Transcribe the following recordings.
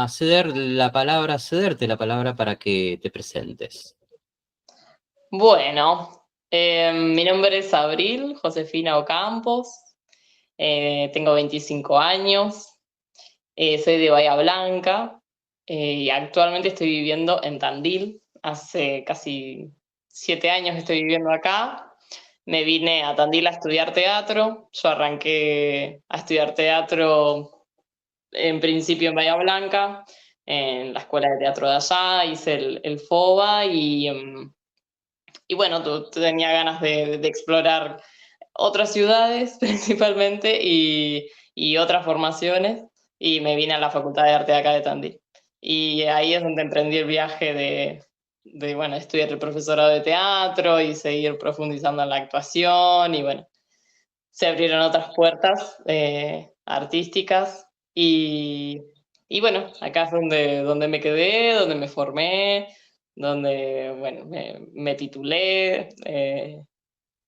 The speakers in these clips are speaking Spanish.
cederte la palabra para que te presentes. Bueno, mi nombre es Abril Josefina Ocampos, tengo 25 años, soy de Bahía Blanca y actualmente estoy viviendo en Tandil. Hace casi 7 años que estoy viviendo acá. Me vine a Tandil a estudiar teatro. Yo arranqué a estudiar teatro en principio en Bahía Blanca, en la escuela de teatro de allá, hice el FOBA y bueno, tenía ganas de explorar otras ciudades principalmente y otras formaciones y me vine a la Facultad de Arte de acá de Tandil. Y ahí es donde emprendí el viaje de bueno, estudiar el profesorado de teatro y seguir profundizando en la actuación y bueno, se abrieron otras puertas artísticas y bueno, acá es donde me quedé, donde me formé, donde bueno, me titulé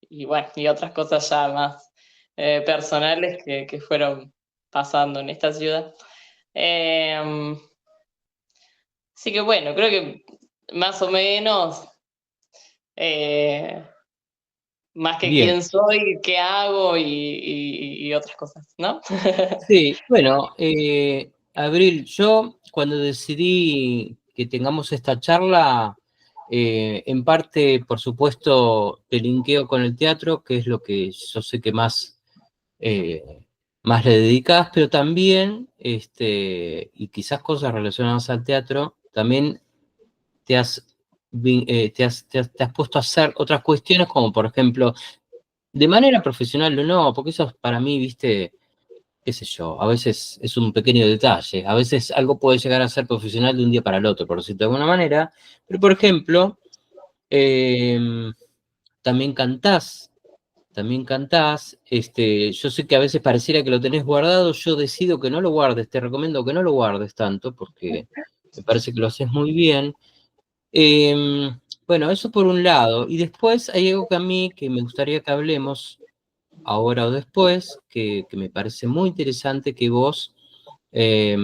y bueno, y otras cosas ya más personales que fueron pasando en esta ciudad. Eh, Así que bueno, creo que más o menos, eh, más que Bien, quién soy, qué hago y otras cosas, ¿no? sí, bueno, Abril, yo cuando decidí que tengamos esta charla, en parte, por supuesto, te linkeo con el teatro, que es lo que yo sé que más le dedicas, pero también, y quizás cosas relacionadas al teatro, también te has, te has puesto a hacer otras cuestiones, como por ejemplo, de manera profesional o no, porque eso para mí, viste, qué sé yo, a veces es un pequeño detalle, a veces algo puede llegar a ser profesional de un día para el otro, por decirlo de alguna manera, pero por ejemplo, eh, también cantás, yo sé que a veces pareciera que lo tenés guardado, yo decido que no lo guardes, te recomiendo que no lo guardes tanto, porque me parece que lo haces muy bien. Eh, bueno, eso por un lado, y después hay algo que a mí que me gustaría que hablemos ahora o después, que me parece muy interesante que vos, eh,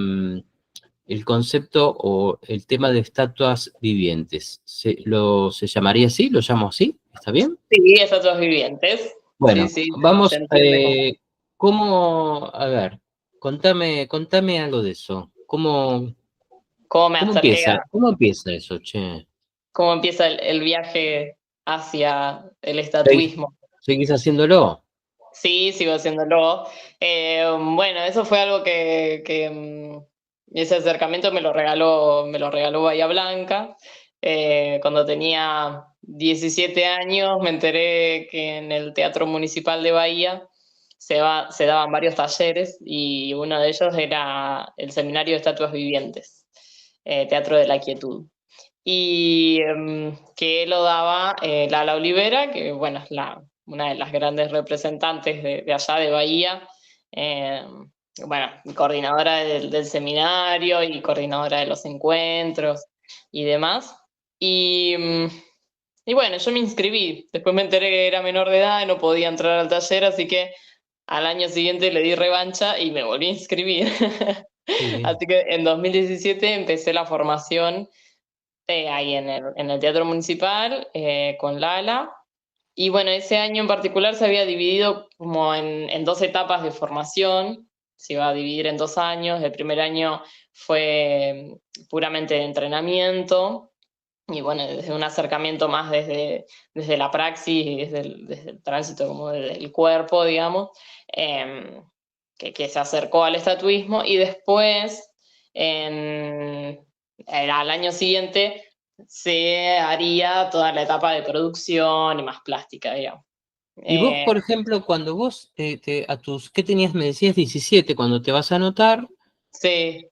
el concepto o el tema de estatuas vivientes, ¿se llamaría así? ¿Lo llamo así? ¿Está bien? Sí, es otros vivientes. Sí, Bueno, sí, se vamos, entiende como. a ver, contame algo de eso. ¿Cómo me acerqué Cómo empieza eso, che? cómo empieza el viaje hacia el ¿Seguís, estatuismo? seguís haciéndolo? Sí, sigo haciéndolo. Bueno, eso fue algo ese acercamiento me lo regaló Bahía Blanca. Cuando tenía 17 años me enteré que en el Teatro Municipal de Bahía se daban varios talleres y uno de ellos era el Seminario de Estatuas Vivientes, Teatro de la Quietud. Y que lo daba Lala Olivera, que bueno, es una de las grandes representantes de allá de Bahía, eh, bueno, coordinadora del seminario y coordinadora de los encuentros y demás. Y, y bueno, yo me inscribí, después me enteré que era menor de edad y no podía entrar al taller, así que al año siguiente le di revancha y me volví a inscribir. Qué bien. Así que en 2017 empecé la formación ahí en el Teatro Municipal con Lala. Y bueno, ese año en particular se había dividido como en dos etapas de formación, se iba a dividir en 2 años. El primer año fue puramente de entrenamiento y bueno, desde un acercamiento más desde la praxis y desde el tránsito como desde el cuerpo, digamos, eh, que se acercó al estatuismo y después, al año siguiente, se haría toda la etapa de producción y más plástica, digamos. Y vos, Eh, por ejemplo, cuando vos ¿qué tenías? Me decías 17 cuando te vas a anotar. sí,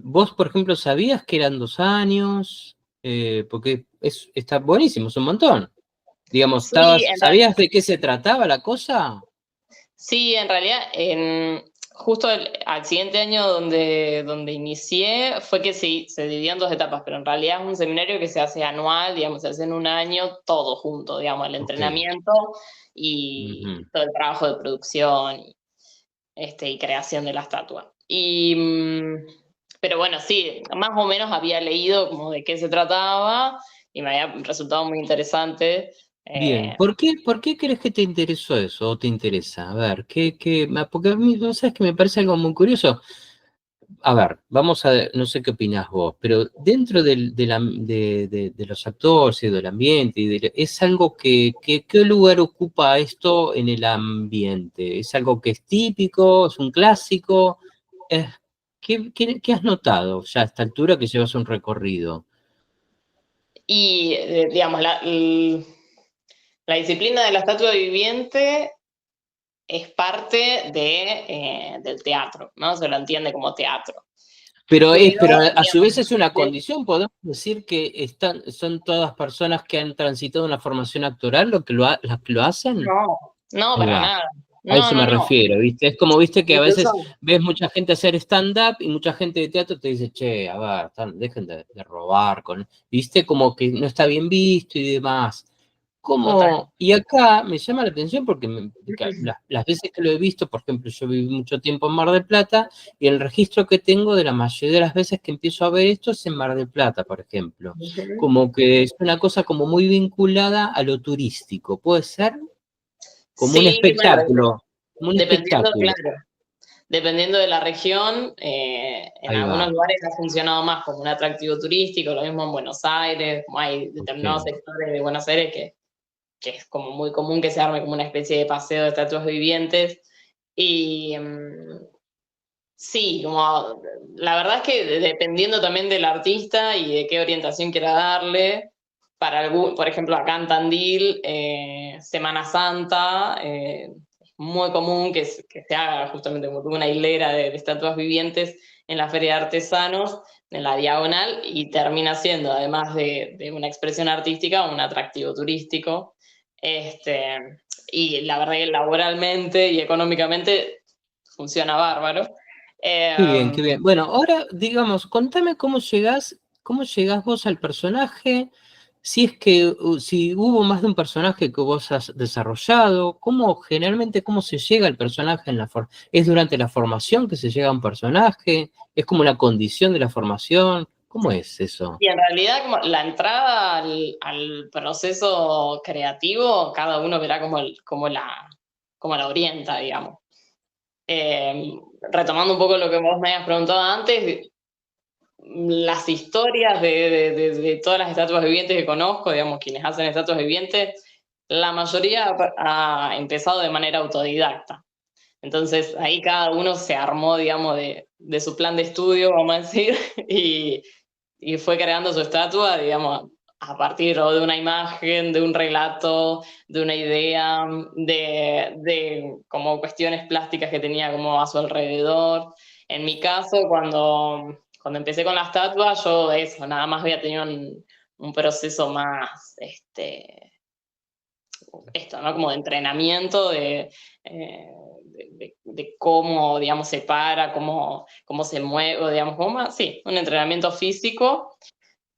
Vos, por ejemplo, ¿sabías que eran 2 años? Porque está buenísimo, es un montón. Digamos, sí, ¿sabías de qué se trataba la cosa? sí, en realidad, justo al siguiente año donde inicié fue que sí, se dividió en dos etapas, pero en realidad es un seminario que se hace anual, digamos, se hace en un año todo junto, digamos, el Ok. entrenamiento y Ujú. todo el trabajo de producción y creación de la estatua. Pero bueno, sí, más o menos había leído como de qué se trataba y me había resultado muy interesante. Bien, Eh, por qué crees que te interesó eso o te interesa? A ver, porque a mí, ¿no sabes que me parece algo muy curioso? A ver, no sé qué opinás vos, pero dentro de los actores y del ambiente, es algo ¿qué lugar ocupa esto en el ambiente? ¿Es algo que es típico? ¿Es un clásico? Es- qué has notado ya a esta altura que llevas un recorrido? y, digamos, la disciplina de la estatua viviente es parte del teatro, ¿no? Se lo entiende como teatro. Pero, Pero a su digamos, vez es una condición, podemos decir que son todas personas que han transitado una formación actoral las que lo hacen. no, no, Ahí para va. nada. A No, eso no, me no. refiero, ¿viste? Es como, viste, que a veces Incluso, ves mucha gente hacer stand-up y mucha gente de teatro te dice, che, a ver, dejen de robar, ¿viste? Como que no está bien visto y demás. total. Y acá me llama la atención porque que las veces que lo he visto, por ejemplo, yo viví mucho tiempo en Mar del Plata y el registro que tengo de la mayoría de las veces que empiezo a ver esto es en Mar del Plata, por ejemplo. Ujú. Como que es una cosa como muy vinculada a lo turístico, ¿puede ser? Como un Sí, bueno, espectáculo, como un dependiendo, espectáculo. claro, dependiendo de la región, en Ahí va, algunos lugares ha funcionado más como un atractivo turístico, lo mismo en Buenos Aires, como hay determinados ok. sectores de Buenos Aires que es como muy común que se arme como una especie de paseo de estatuas vivientes. Y sí, como la verdad es que dependiendo también del artista y de qué orientación quiera darle, para algún, por ejemplo, acá en Tandil, Semana Santa, es muy común que se haga justamente como una hilera de estatuas vivientes en la Feria de Artesanos, en la Diagonal, y termina siendo, además de una expresión artística, un atractivo turístico. Este, y la verdad que laboralmente y económicamente funciona bárbaro. Qué bien, Eh, qué bien. Bueno, ahora, digamos, contame cómo llegás vos al personaje, si es que, si hubo más de un personaje que vos has desarrollado, generalmente, cómo se llega al personaje ¿Es durante la formación que se llega a un personaje? ¿Es como una condición de la formación? ¿Cómo es eso? y en realidad, como la entrada al proceso creativo, cada uno verá cómo la orienta, digamos. Eh, Retomando un poco lo que vos me habías preguntado antes, las historias de todas las estatuas vivientes que conozco, digamos, quienes hacen estatuas vivientes, la mayoría ha empezado de manera autodidacta. Entonces ahí cada uno se armó, digamos, de su plan de estudio, vamos a decir, y fue creando su estatua, digamos, a partir o de una imagen, de un relato, de una idea, de como cuestiones plásticas que tenía como a su alrededor. En mi caso, cuando empecé con la estatua, yo eso, nada más había tenido un proceso más, esto, ¿no? Como de entrenamiento, de cómo, digamos, se para, cómo se mueve, digamos, sí, un entrenamiento físico.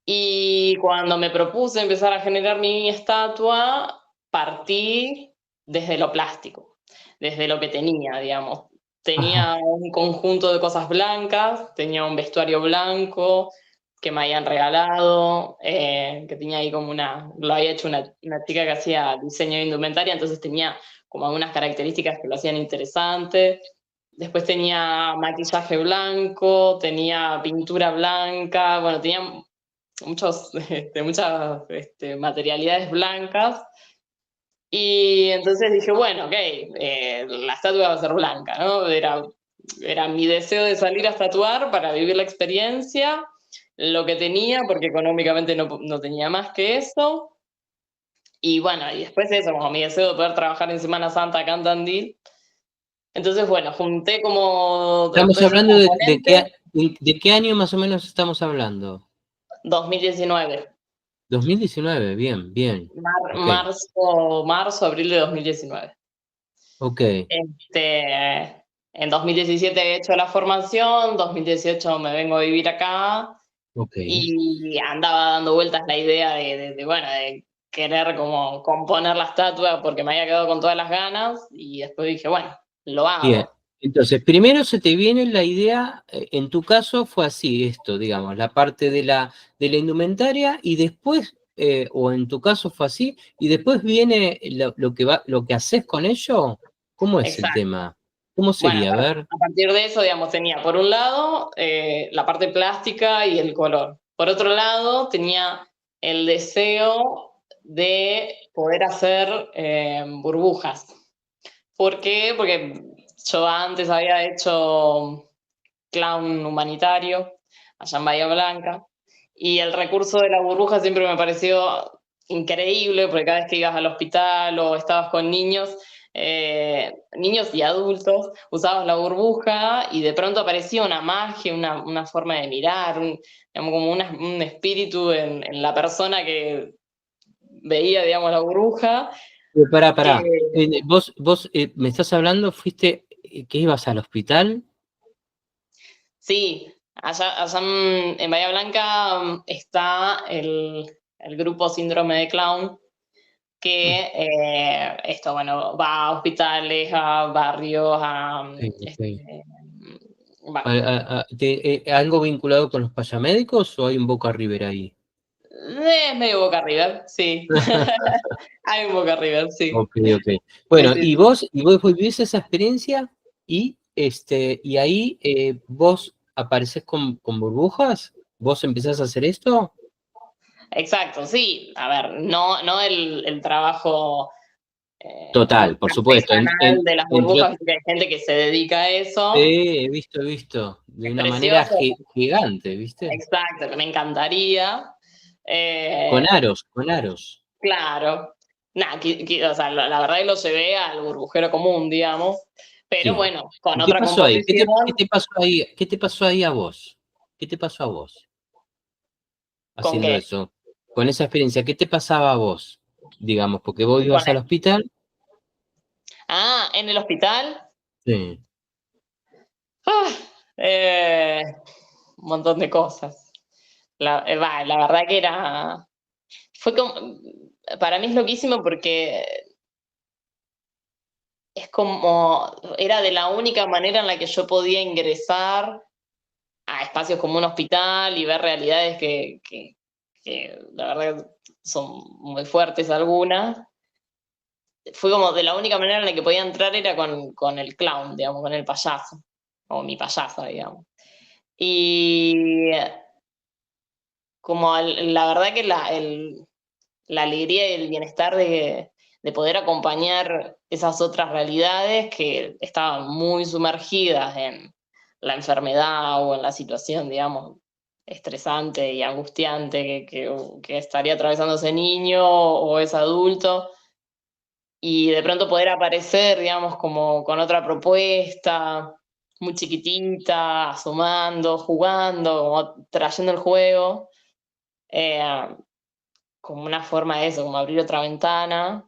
Y cuando me propuse empezar a generar mi estatua, partí desde lo plástico, desde lo que tenía, digamos. Ajá, Tenía un conjunto de cosas blancas, tenía un vestuario blanco que me habían regalado, que tenía ahí como lo había hecho una chica que hacía diseño de indumentaria, entonces tenía como algunas características que lo hacían interesante. Después tenía maquillaje blanco, tenía pintura blanca, bueno, tenía muchas materialidades blancas. Y entonces dije, bueno, ok, la estatua va a ser blanca, ¿no? Era mi deseo de salir a estatuar para vivir la experiencia, lo que tenía, porque económicamente no tenía más que eso. Y bueno, y después eso, como mi deseo de poder trabajar en Semana Santa acá en Tandil. Entonces, bueno, junté como estamos después esos hablando componentes, de qué año más o menos estamos hablando. 2019, 2019, bien, bien. Ok, abril de 2019. ok, En 2017 he hecho la formación, 2018 me vengo a vivir acá ok. y andaba dando vueltas la idea bueno, de querer como componer la estatua porque me había quedado con todas las ganas y después dije, bueno, lo Bien. hago. Entonces, primero se te viene la idea, en tu caso fue así, esto, digamos, la parte de la indumentaria, y después, o en tu caso fue así, y después viene lo que haces con ello. ¿Cómo es el Exacto. tema? ¿Cómo Bueno, sería? A ver. a partir de eso, digamos, tenía por un lado la parte plástica y el color. Por otro lado, tenía el deseo de poder hacer burbujas. ¿Por qué? Porque yo antes había hecho clown humanitario allá en Bahía Blanca, y el recurso de la burbuja siempre me pareció increíble, porque cada vez que ibas al hospital o estabas con niños, niños y adultos, usabas la burbuja y de pronto aparecía una magia, una forma de mirar, digamos, como un espíritu en la persona que veía, digamos, la burbuja, que Pará. Vos me estás hablando, fuiste, que ibas al hospital. sí, allá en Bahía Blanca está el grupo Síndrome de Clown, Mm, que esto, bueno, va a hospitales, a barrios, ok, ok. va, ¿Algo vinculado con los payamédicos o hay un Boca River ahí? es medio Boca River, sí. Hay un Boca River, sí. Ok, ok. Sí, Bueno, sí, y sí. vos vivís esa experiencia, y ahí, vos apareces con burbujas, vos empezás a hacer esto. Exacto, sí. A ver, no el trabajo Total, por supuesto. artesanal de las Entre, burbujas, porque hay gente que se dedica a eso. he visto, de Es una manera precioso, gigante, ¿viste? exacto, que me encantaría. Con Eh, aros, con aros. claro. Nada, o sea, la verdad que lo llevé al burbujero común, digamos. Pero Sí. bueno, con ¿Y qué otra pasó ahí? ¿Qué composición, te pasó ahí? ¿Qué te pasó ahí a vos? ¿Qué te pasó a vos ¿con haciendo qué? eso? Con esa experiencia, ¿qué te pasaba a vos? Digamos, porque vos Con ibas al hospital. en el hospital. Sí. ah, eh, un montón de cosas. La verdad que fue como, para mí es loquísimo porque es como, era de la única manera en la que yo podía ingresar a espacios como un hospital y ver realidades que la verdad son muy fuertes algunas. Fue como de la única manera en la que podía entrar era con el clown, digamos, con el payaso, o mi payasa, digamos. Y como la verdad que la alegría y el bienestar de poder acompañar esas otras realidades que estaban muy sumergidas en la enfermedad o en la situación, digamos, estresante y angustiante que estaría atravesando ese niño o ese adulto, y de pronto poder aparecer, digamos, como con otra propuesta, muy chiquitita, asomando, jugando, como trayendo el juego. eh, Como una forma de eso, como abrir otra ventana.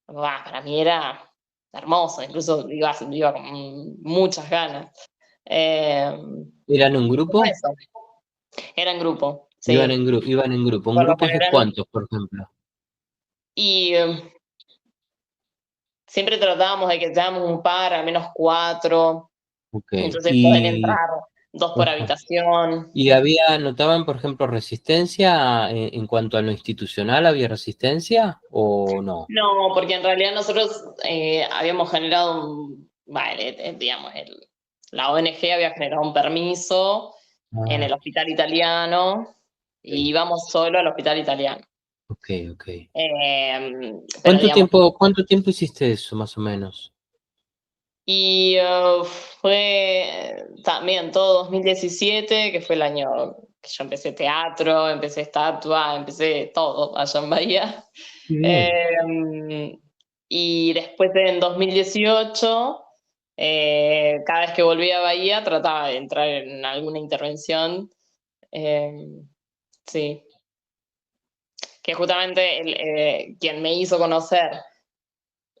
Para mí era hermoso, incluso iba con muchas ganas. Eh, ¿Eran un Como grupo? eso, era en grupo, sí, Iban en grupo. ¿Un por lo grupos de general. cuántos, por ejemplo? Y siempre tratábamos de que seamos un par, al menos cuatro, Ok. entonces poder entrar dos por Ajá. habitación. ¿Notaban, por ejemplo, resistencia en cuanto a lo institucional? ¿Había resistencia o no? No, porque en realidad nosotros habíamos generado vale, digamos, la ONG había generado un permiso en Ah, el hospital italiano y ok, íbamos solo al hospital italiano. ok, ok. Pero digamos, ¿Cuánto tiempo hiciste eso, más o menos? y fue también todo 2017, que fue el año que yo empecé teatro, empecé estatua, empecé todo allá en Bahía. Qué bien. Eh, y después en 2018, cada vez que volvía a Bahía trataba de entrar en alguna intervención. eh, sí, que justamente quien me hizo conocer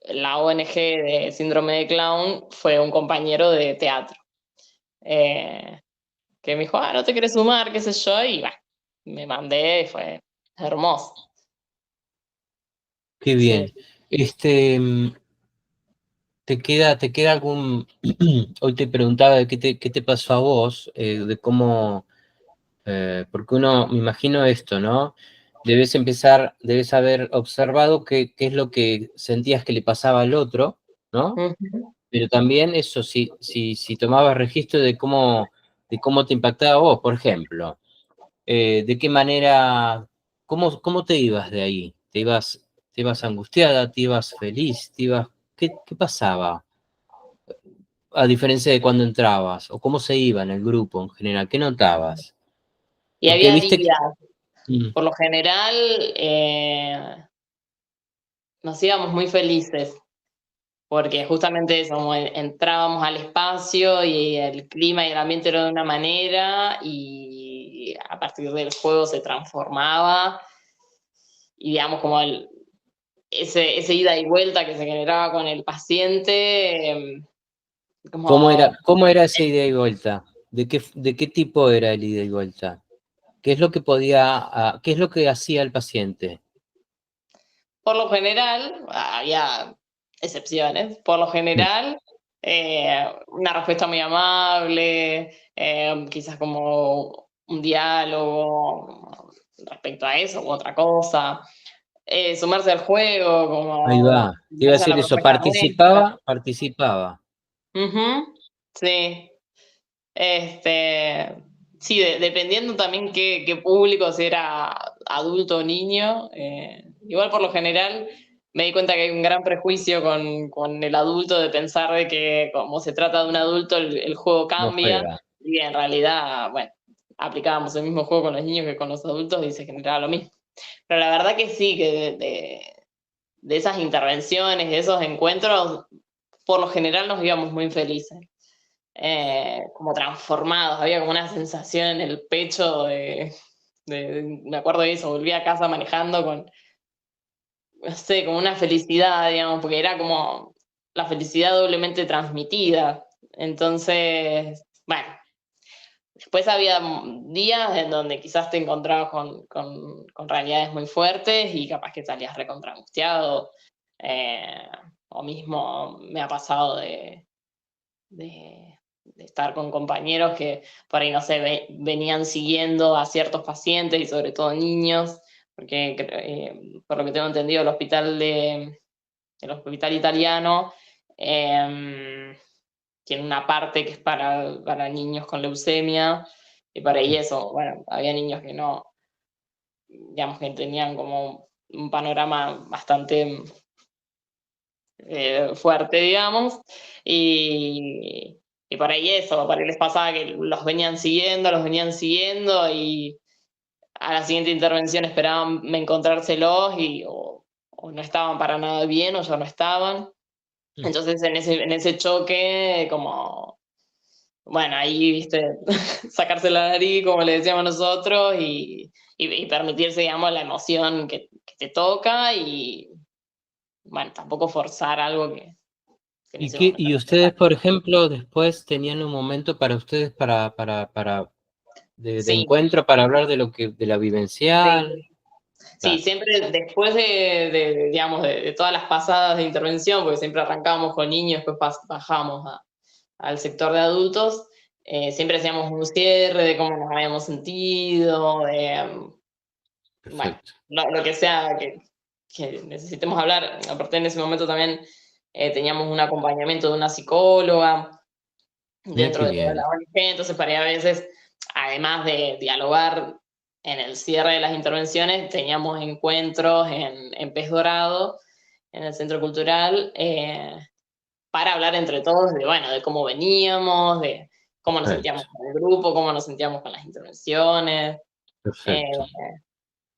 la ONG de Síndrome de Clown fue un compañero de teatro, eh, que me dijo, ¿no te quieres sumar? ¿Qué sé yo? Y bueno, me mandé y fue hermoso. Qué Sí. bien. Este, te queda algún... Hoy te preguntaba de qué te pasó a vos, de cómo... porque uno, me imagino esto, ¿no? Debes haber observado qué es lo que sentías que le pasaba al otro, ¿no? Ujú. Pero también eso, si tomabas registro de cómo te impactaba a vos, por ejemplo, de qué manera, cómo te ibas de ahí? Te ibas angustiada? ¿Te ibas feliz? ¿Qué pasaba? A diferencia de cuando entrabas, o cómo se iba en el grupo en general, ¿qué notabas? Y Porque había viste que... días, Mm, por lo general, nos íbamos muy felices, porque justamente eso, como entrábamos al espacio y el clima y el ambiente era de una manera y a partir del juego se transformaba y digamos como ese ida y vuelta que se generaba con el paciente, como cómo era ese ida y vuelta? De qué tipo era el ida y vuelta? ¿Qué es lo que qué es lo que hacía el paciente? por lo general, había excepciones, por lo Mm, general, una respuesta muy amable, quizás como un diálogo respecto a eso u otra cosa, sumarse al juego, ahí como va, te iba a sumarse a la decir eso, propuesta nuestra. participaba. Ujú, sí. Este, sí, dependiendo también qué público, si era adulto o niño. Igual por lo general me di cuenta que hay un gran prejuicio con el adulto de pensar de que como se trata de un adulto el juego No cambia juega. y en realidad, bueno, aplicábamos el mismo juego con los niños que con los adultos y se generaba lo mismo. Pero la verdad que sí, que de esas intervenciones, de esos encuentros, por lo general nos íbamos muy felices, como transformados, había como una sensación en el pecho me acuerdo de eso, volví a casa manejando con, no sé, como una felicidad, digamos, porque era como la felicidad doblemente transmitida. Entonces, bueno, después había días en donde quizás te encontrabas con realidades muy fuertes y capaz que salías recontra angustiado, o mismo me ha pasado de estar con compañeros que por ahí, no sé, venían siguiendo a ciertos pacientes y sobre todo niños, porque por lo que tengo entendido el hospital italiano tiene una parte que es para niños con leucemia y para ahí eso, bueno, había niños que no, digamos que tenían como un panorama bastante fuerte, digamos, y por ahí eso, por ahí les pasaba que los venían siguiendo y a la siguiente intervención esperaban encontrárselos o no estaban para nada bien o ya no estaban. Mm. Entonces en ese choque, como, bueno, ahí, viste, sacarse la nariz, como le decíamos nosotros, y permitirse, digamos, la emoción que te toca y, bueno, tampoco forzar algo que en ese momento Y no es ustedes, necesario. por ejemplo, después tenían un momento para ustedes de Sí, encuentro para hablar de la sí. vivencial? Sí, Claro. siempre después digamos, de todas las pasadas de intervención, porque siempre arrancábamos con niños, después bajamos al sector de adultos, siempre hacíamos un cierre de cómo nos habíamos sentido, bueno, Perfecto. lo que sea que necesitemos hablar. Aparte, en ese momento también teníamos un acompañamiento de una psicóloga Mira dentro qué de lo de la bien. ONG, entonces para ahí a veces, además de dialogar en el cierre de las intervenciones, teníamos encuentros en Pez Dorado, en el Centro Cultural, para hablar entre todos de, bueno, de cómo veníamos, de cómo nos sentíamos Perfecto. con el grupo, cómo nos sentíamos con las intervenciones. Eh, Perfecto.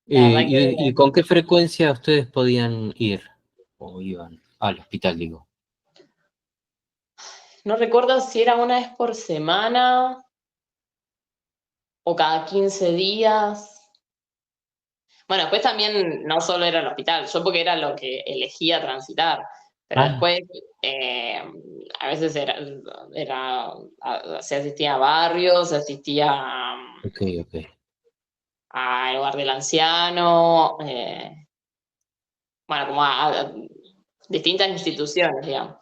la verdad que Y con qué frecuencia ustedes podían ir o iban al hospital, digo? no recuerdo si era una vez por semana o cada 15 días. Bueno, después también no solo era el hospital, yo porque era lo que elegía transitar, pero Ah, después a veces se asistía a barrios, se asistía ok, ok. al hogar del anciano, bueno, como a distintas instituciones, digamos.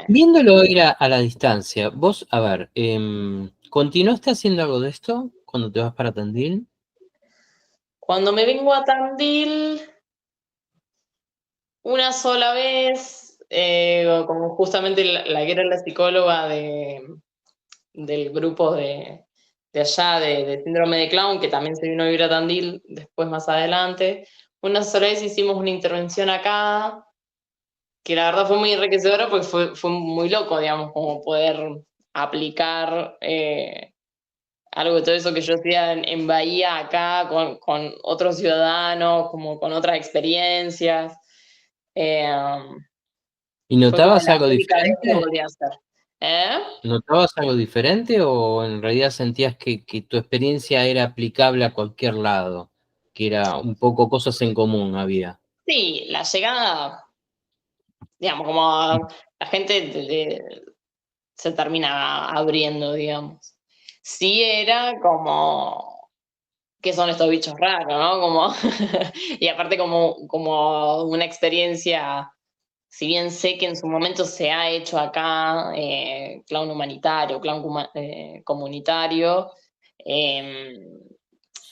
Viéndolo ir a la distancia, vos, a ver, ¿continuaste haciendo algo de esto cuando te vas para Tandil? Cuando me vengo a Tandil, una sola vez, como justamente la que era la psicóloga del grupo de allá, de síndrome de Clown, que también se vino a vivir a Tandil después más adelante, una sola vez hicimos una intervención acá, que la verdad fue muy enriquecedora porque fue muy loco, digamos, como poder aplicar algo de todo eso que yo hacía en Bahía acá con otros ciudadanos, como con otras experiencias. Eh, ¿Y Fue como notabas la algo única vez que lo diferente? volví a hacer. ¿Eh? ¿Notabas algo diferente o en realidad sentías que tu experiencia era aplicable a cualquier lado? Que era un poco cosas en común había. Sí, la llegada, digamos, como la gente se termina abriendo, digamos. Sí era como, ¿qué son estos bichos raros, no? Como, y aparte como una experiencia, si bien sé que en su momento se ha hecho acá, clown humanitario, comunitario, eh,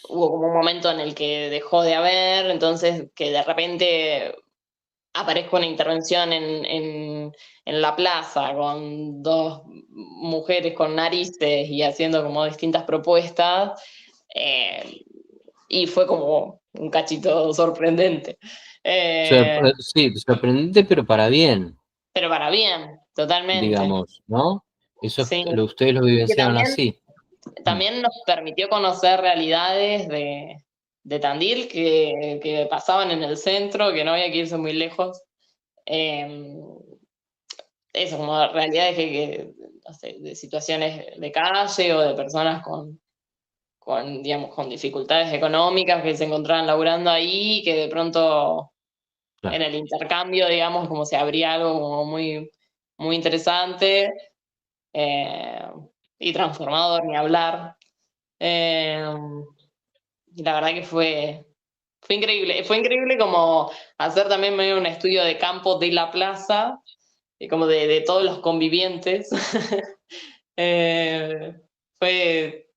hubo como un momento en el que dejó de haber, entonces que de repente aparezca una intervención en la plaza con dos mujeres con narices y haciendo como distintas propuestas, eh, y fue como un cachito sorprendente. Eh, Sí, sorprendente, pero para bien, pero para bien, totalmente. digamos, ¿no? Eso Sí. ustedes lo Y que vivenciaron también así. Mm. también nos permitió conocer realidades de Tandil que pasaban en el centro, que no había que irse muy lejos. Eh, Eso, como realidades no sé, de situaciones de calle o de personas digamos, con dificultades económicas que se encontraban laburando ahí, que de pronto en Claro. el intercambio, digamos, como se abría algo como muy interesante, eh, y transformador, ni hablar. Eh, y la verdad que fue increíble como hacer también medio un estudio de campo de la plaza, y como de todos los convivientes. Eh, Fue,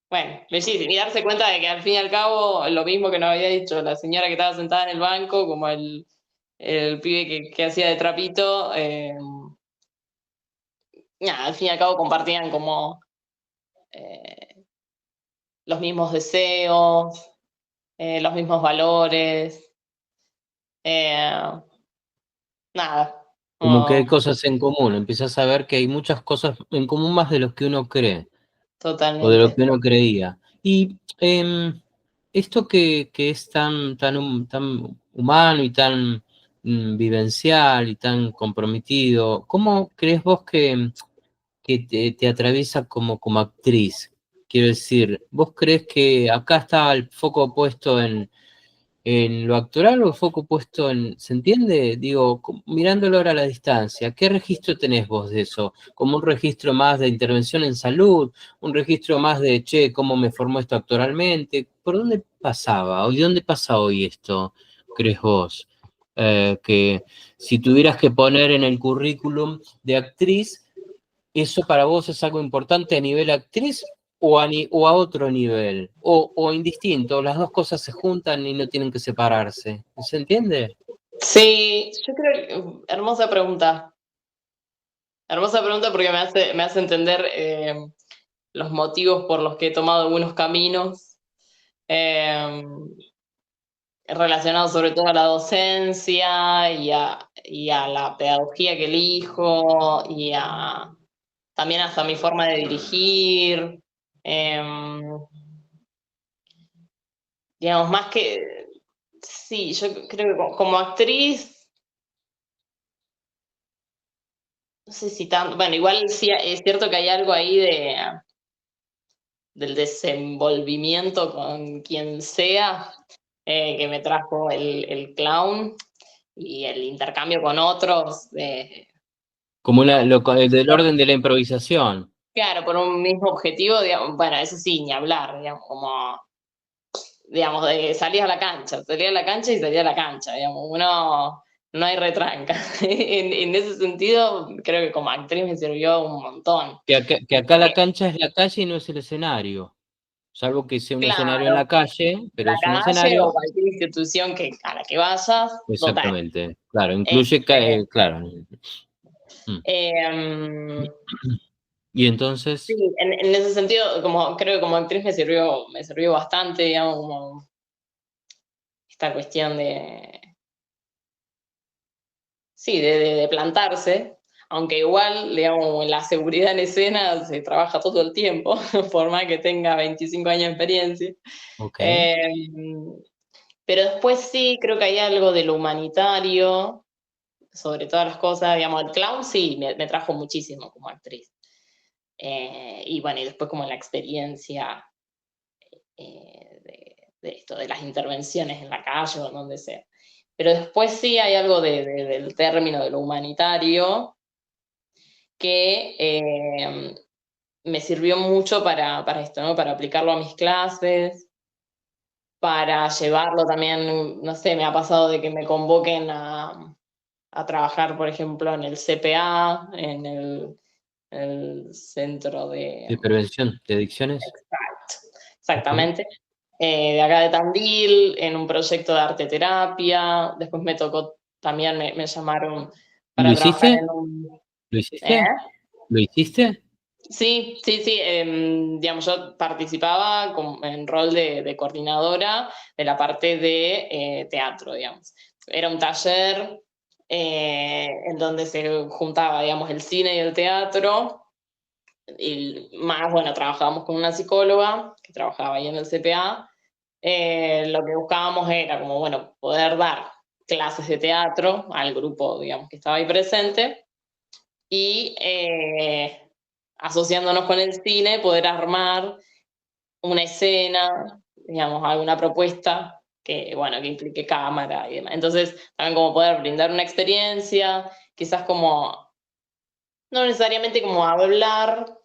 bueno, bellísimo. Y darse cuenta de que al fin y al cabo, lo mismo que nos había dicho la señora que estaba sentada en el banco, como el pibe que hacía de trapito, nada, al fin y al cabo compartían como eh, los mismos deseos, los mismos valores. eh, Nada, Como que hay como cosas en común, empiezas a ver que hay muchas cosas en común más de lo que uno cree o de lo totalmente. que uno creía. Y esto que es tan humano y tan vivencial y tan comprometido, ¿cómo crees vos que te atraviesa como actriz? Quiero decir, ¿vos crees que acá está el foco puesto en lo actoral o el foco puesto en, ¿se entiende? Digo, mirándolo ahora a la distancia, ¿qué registro tenés vos de eso? ¿Como un registro más de intervención en salud? ¿Un registro más de, che, cómo me formó esto actoralmente? ¿Por dónde pasaba? ¿Hoy dónde pasa hoy esto, crees vos? Que si tuvieras que poner en el currículum de actriz, ¿eso para vos es algo importante a nivel actriz o a otro nivel? O indistinto, las dos cosas se juntan y no tienen que separarse. ¿Se entiende? Sí, yo creo que hermosa pregunta porque me hace entender los motivos por los que he tomado algunos caminos, eh, relacionados sobre todo a la docencia y a la pedagogía que elijo también hasta mi forma de dirigir. eh, digamos, más que, sí, yo creo que como actriz, no sé si tanto, bueno, igual sí es cierto que hay algo ahí del desenvolvimiento con quien sea, que me trajo el clown y el intercambio con otros, Como del orden de la improvisación. claro, por un mismo objetivo, digamos, bueno, eso sí, ni hablar, digamos, como, digamos, salías a la cancha y salías a la cancha, digamos, uno no hay retranca. En ese sentido, creo que como actriz me sirvió un montón. Que acá la cancha es la calle y no es el escenario. Salvo que sea un escenario en Claro, la calle, pero la es un calle o escenario. cualquier institución a la que vayas, total. Exactamente, claro, incluye, Este, claro. Mm. em, Y sí, entonces, en ese sentido, como, creo que como actriz me sirvió bastante, digamos, como esta cuestión de, sí, de plantarse, aunque igual, digamos, la seguridad en escena se trabaja todo el tiempo, por más que tenga 25 años de experiencia. ok, Eh, pero después sí, creo que hay algo de lo humanitario, sobre todas las cosas, digamos, el clown sí, me trajo muchísimo como actriz. Y bueno, y después como la experiencia de esto, de las intervenciones en la calle o en donde sea. Pero después sí hay algo del término de lo humanitario que me sirvió mucho para esto, ¿no? Para aplicarlo a mis clases, para llevarlo también, no sé, me ha pasado de que me convoquen a trabajar, por ejemplo, en el CPA, el centro de... de prevención de adicciones, Exacto, ok. exactamente. De acá de Tandil, en un proyecto de arte terapia. Después me tocó, también me llamaron ¿Y lo para trabajar hiciste? en un... ¿Lo ¿Eh? hiciste? ¿Lo hiciste? Sí, sí, sí. Digamos, yo participaba en rol de coordinadora de la parte de teatro, digamos. Era un taller en donde se juntaba, digamos, el cine y el teatro. Y más, bueno, trabajábamos con una psicóloga que trabajaba ahí en el CPA. Lo que buscábamos era como, bueno, poder dar clases de teatro al grupo, digamos, que estaba ahí presente y asociándonos con el cine, poder armar una escena, digamos, alguna propuesta que, bueno, que implique cámara y demás. Entonces, también como poder brindar una experiencia, quizás como, no necesariamente como hablar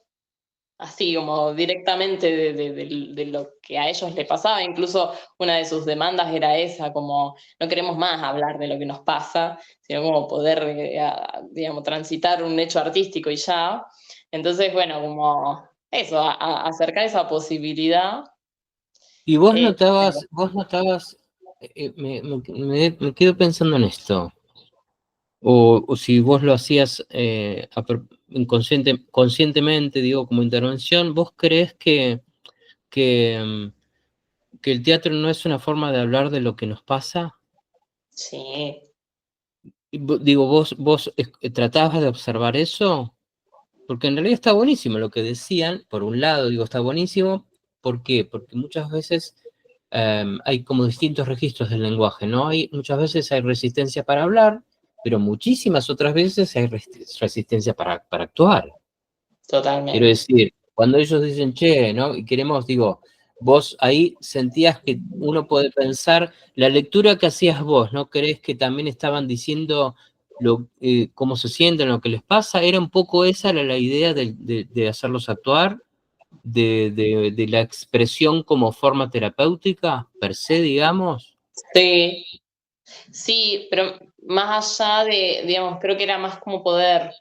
así como directamente de lo que a ellos les pasaba. Incluso una de sus demandas era esa, como no queremos más hablar de lo que nos pasa, sino como poder, digamos, transitar un hecho artístico y ya. Entonces, bueno, como eso, acercar esa posibilidad. Y eh, vos notabas, me quedo pensando en esto, o si vos lo hacías conscientemente, digo, como intervención, ¿vos crees que, que el teatro no es una forma de hablar de lo que nos pasa? sí, Digo, vos tratabas de observar eso, porque en realidad está buenísimo lo que decían, por un lado, digo, está buenísimo, ¿por qué? Porque muchas veces hay como distintos registros del lenguaje, ¿no? Muchas veces hay resistencia para hablar, pero muchísimas otras veces hay resistencia para actuar. Quiero totalmente. decir, cuando ellos dicen, che, ¿no? Y queremos, digo, vos ahí sentías que uno puede pensar, la lectura que hacías vos, ¿no crees que también estaban diciendo cómo se sienten, lo que les pasa? ¿Era un poco esa la idea de hacerlos actuar? De la expresión como forma terapéutica, per se, digamos. Sí, sí, pero más allá digamos, creo que era más como poder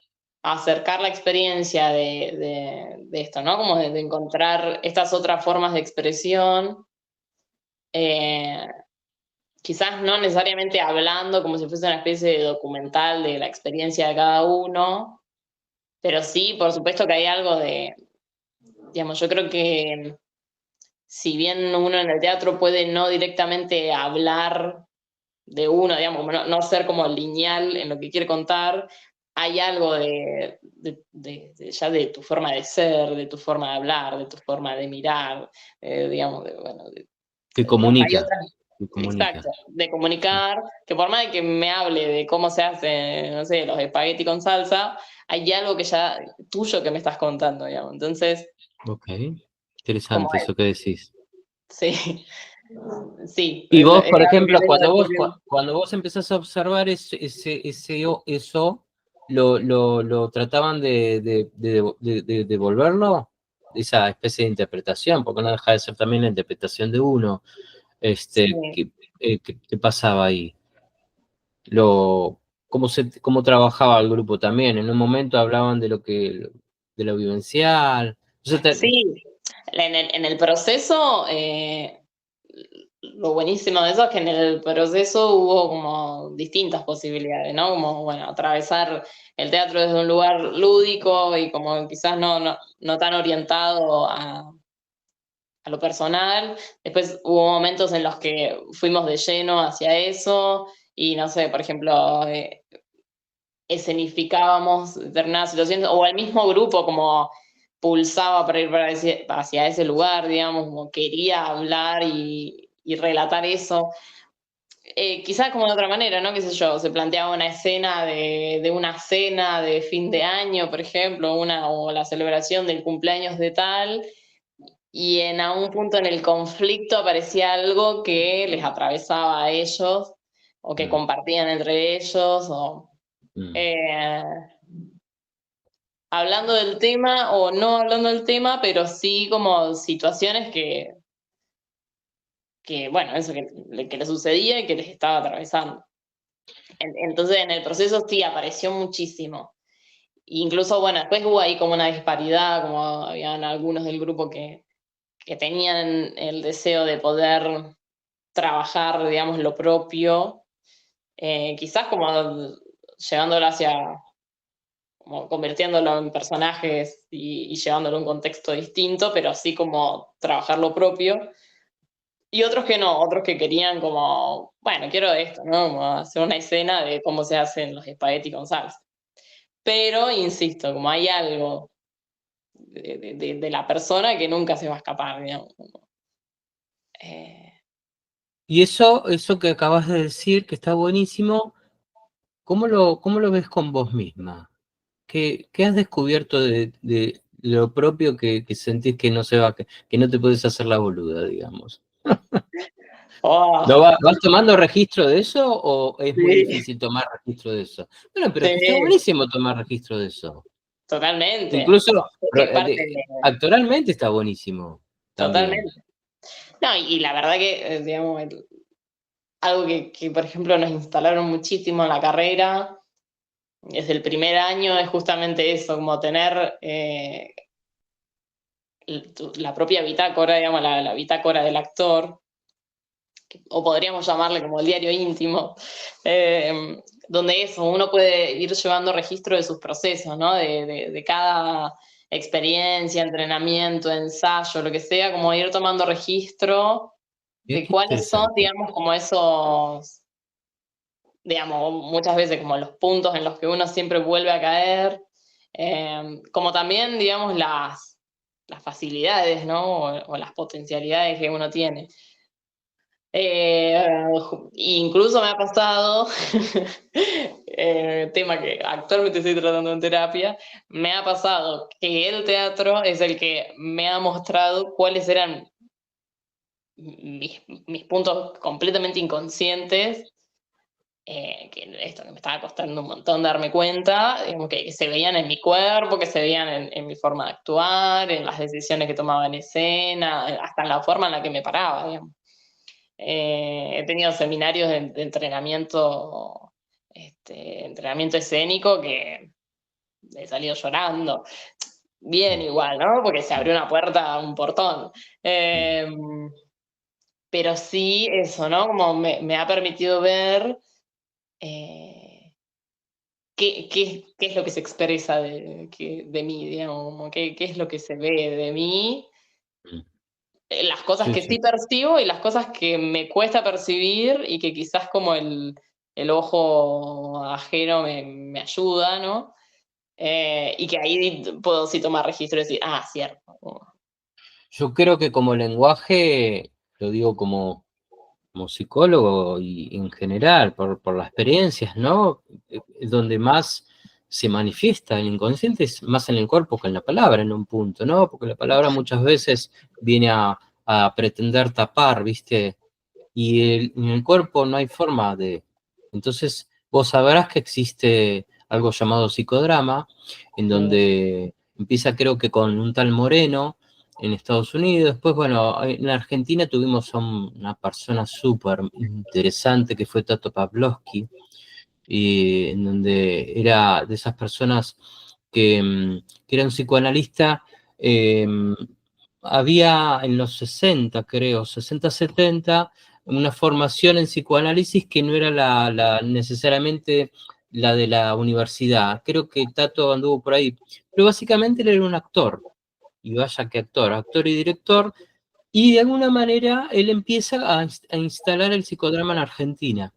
acercar la experiencia de esto, ¿no? Como de encontrar estas otras formas de expresión, eh, quizás no necesariamente hablando como si fuese una especie de documental de la experiencia de cada uno, pero sí, por supuesto que hay algo digamos, yo creo que si bien uno en el teatro puede no directamente hablar de uno, digamos, como no ser como lineal en lo que quiere contar, hay algo ya de tu forma de ser, de tu forma de hablar, de tu forma de mirar, digamos, bueno, Que digamos, hay comunica, otras, que comunica. exacto, de Sí. comunicar, que por más de que me hable de cómo se hace, no sé, los espagueti con salsa, hay algo que ya tuyo que me estás contando, digamos. Entonces, Ok, como interesante eso que decís. sí, sí, Y vos, es por algo que ejemplo, vengo descubriendo. cuando vos empezás a observar eso, lo trataban de devolverlo, esa especie de interpretación, porque no deja de ser también la interpretación de uno. Sí. ¿Qué pasaba ahí? cómo trabajaba el grupo también. En un momento hablaban de lo vivencial. Sí, en el proceso, lo buenísimo de eso es que en el proceso hubo como distintas posibilidades, ¿no? Como, bueno, atravesar el teatro desde un lugar lúdico y como quizás no tan orientado a lo personal. Después hubo momentos en los que fuimos de lleno hacia eso y no sé, por ejemplo, escenificábamos determinadas situaciones o el mismo grupo como pulsaba para ir hacia ese lugar, digamos, como quería hablar y relatar eso. Quizás como de otra manera, ¿no? Qué sé yo, se planteaba una escena de una cena de fin de año, por ejemplo, o la celebración del cumpleaños de tal, y en algún punto en el conflicto aparecía algo que les atravesaba a ellos, o que Mm, compartían entre ellos, o mm. eh, hablando del tema o no hablando del tema, pero sí como situaciones bueno, eso que les sucedía y que les estaba atravesando. Entonces en el proceso sí apareció muchísimo. Incluso, bueno, después hubo ahí como una disparidad, como habían algunos del grupo que tenían el deseo de poder trabajar, digamos, lo propio, quizás como llevándolo hacia, como convirtiéndolo en personajes y llevándolo a un contexto distinto, pero así como trabajar lo propio. Y otros que no, otros que querían como, bueno, quiero esto, ¿no? Como hacer una escena de cómo se hacen los espagueti con salsa. Pero, insisto, como hay algo de la persona que nunca se va a escapar, digamos. Eh, Y eso que acabas de decir, que está buenísimo, cómo lo ves con vos misma? ¿Qué has descubierto de lo propio que sentís que no se va, que no te puedes hacer la boluda, digamos? oh, ¿Vas tomando registro de eso o es muy sí, difícil tomar registro de eso? Bueno, pero es que está sí, buenísimo tomar registro de eso. totalmente. Incluso Es que parte de, actoralmente está buenísimo también. totalmente. No, y la verdad que, digamos, algo que, por ejemplo, nos instalaron muchísimo en la carrera, desde el primer año, es justamente eso, como tener la propia bitácora, digamos, la bitácora del actor, o podríamos llamarle como el diario íntimo, donde eso, uno puede ir llevando registro de sus procesos, ¿no? De cada experiencia, entrenamiento, ensayo, lo que sea, como ir tomando registro de Qué cuáles son, interesante. digamos, como esos, digamos, muchas veces como los puntos en los que uno siempre vuelve a caer, como también, digamos, las facilidades, ¿no? O las potencialidades que uno tiene. Incluso me ha pasado, tema que actualmente estoy tratando en terapia, me ha pasado que el teatro es el que me ha mostrado cuáles eran mis puntos completamente inconscientes, que esto que me estaba costando un montón darme cuenta, digamos, que se veían en mi cuerpo, que se veían en mi forma de actuar, en las decisiones que tomaba en escena, hasta en la forma en la que me paraba, digamos. He tenido seminarios de entrenamiento, entrenamiento escénico que he salido llorando. Bien Mm, igual, ¿no? Porque se abrió una puerta, un portón. mm. Eh, pero sí eso, ¿no? Como me ha permitido ver eh, qué es lo que se expresa de mí, digamos, como qué es lo que se ve de mí, Mm. las cosas Sí, que sí. sí percibo y las cosas que me cuesta percibir y que quizás como el ojo ajeno me ayuda, ¿no? Y que ahí puedo sí tomar registro y decir, ah, cierto. Yo creo que como lenguaje, lo digo como psicólogo y en general, por las experiencias, ¿no? Es donde más se manifiesta el inconsciente, es más en el cuerpo que en la palabra, en un punto, ¿no? Porque la palabra muchas veces viene a pretender tapar, ¿viste? Y en el cuerpo no hay forma de... Entonces, vos sabrás que existe algo llamado psicodrama, en Mm, donde empieza creo que con un tal Moreno en Estados Unidos. Después, bueno, en Argentina tuvimos a una persona súper interesante que fue Tato Pavlovsky, y en donde era de esas personas que era un psicoanalista. eh, Había en los 60, creo, 60, 70, una formación en psicoanálisis que no era necesariamente la de la universidad. Creo que Tato anduvo por ahí, pero básicamente él era un actor, y vaya que actor y director, y de alguna manera él empieza a instalar el psicodrama en Argentina.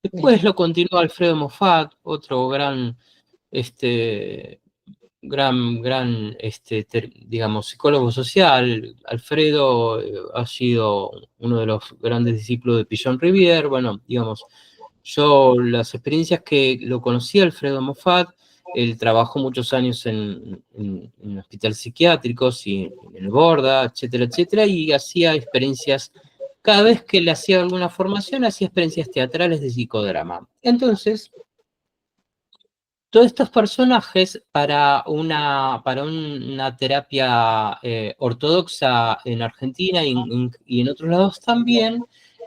Después lo continuó Alfredo Moffat, otro este, digamos, psicólogo social. Alfredo ha sido uno de los grandes discípulos de Pillon Rivière. Bueno, digamos, yo las experiencias que lo conocí a Alfredo Moffat, él trabajó muchos años en hospitales psiquiátricos y en el Borda, etcétera, etcétera, y hacía experiencias, cada vez que le hacía alguna formación, hacía experiencias teatrales de psicodrama. Entonces, todos estos personajes para una terapia ortodoxa en Argentina y en otros lados también,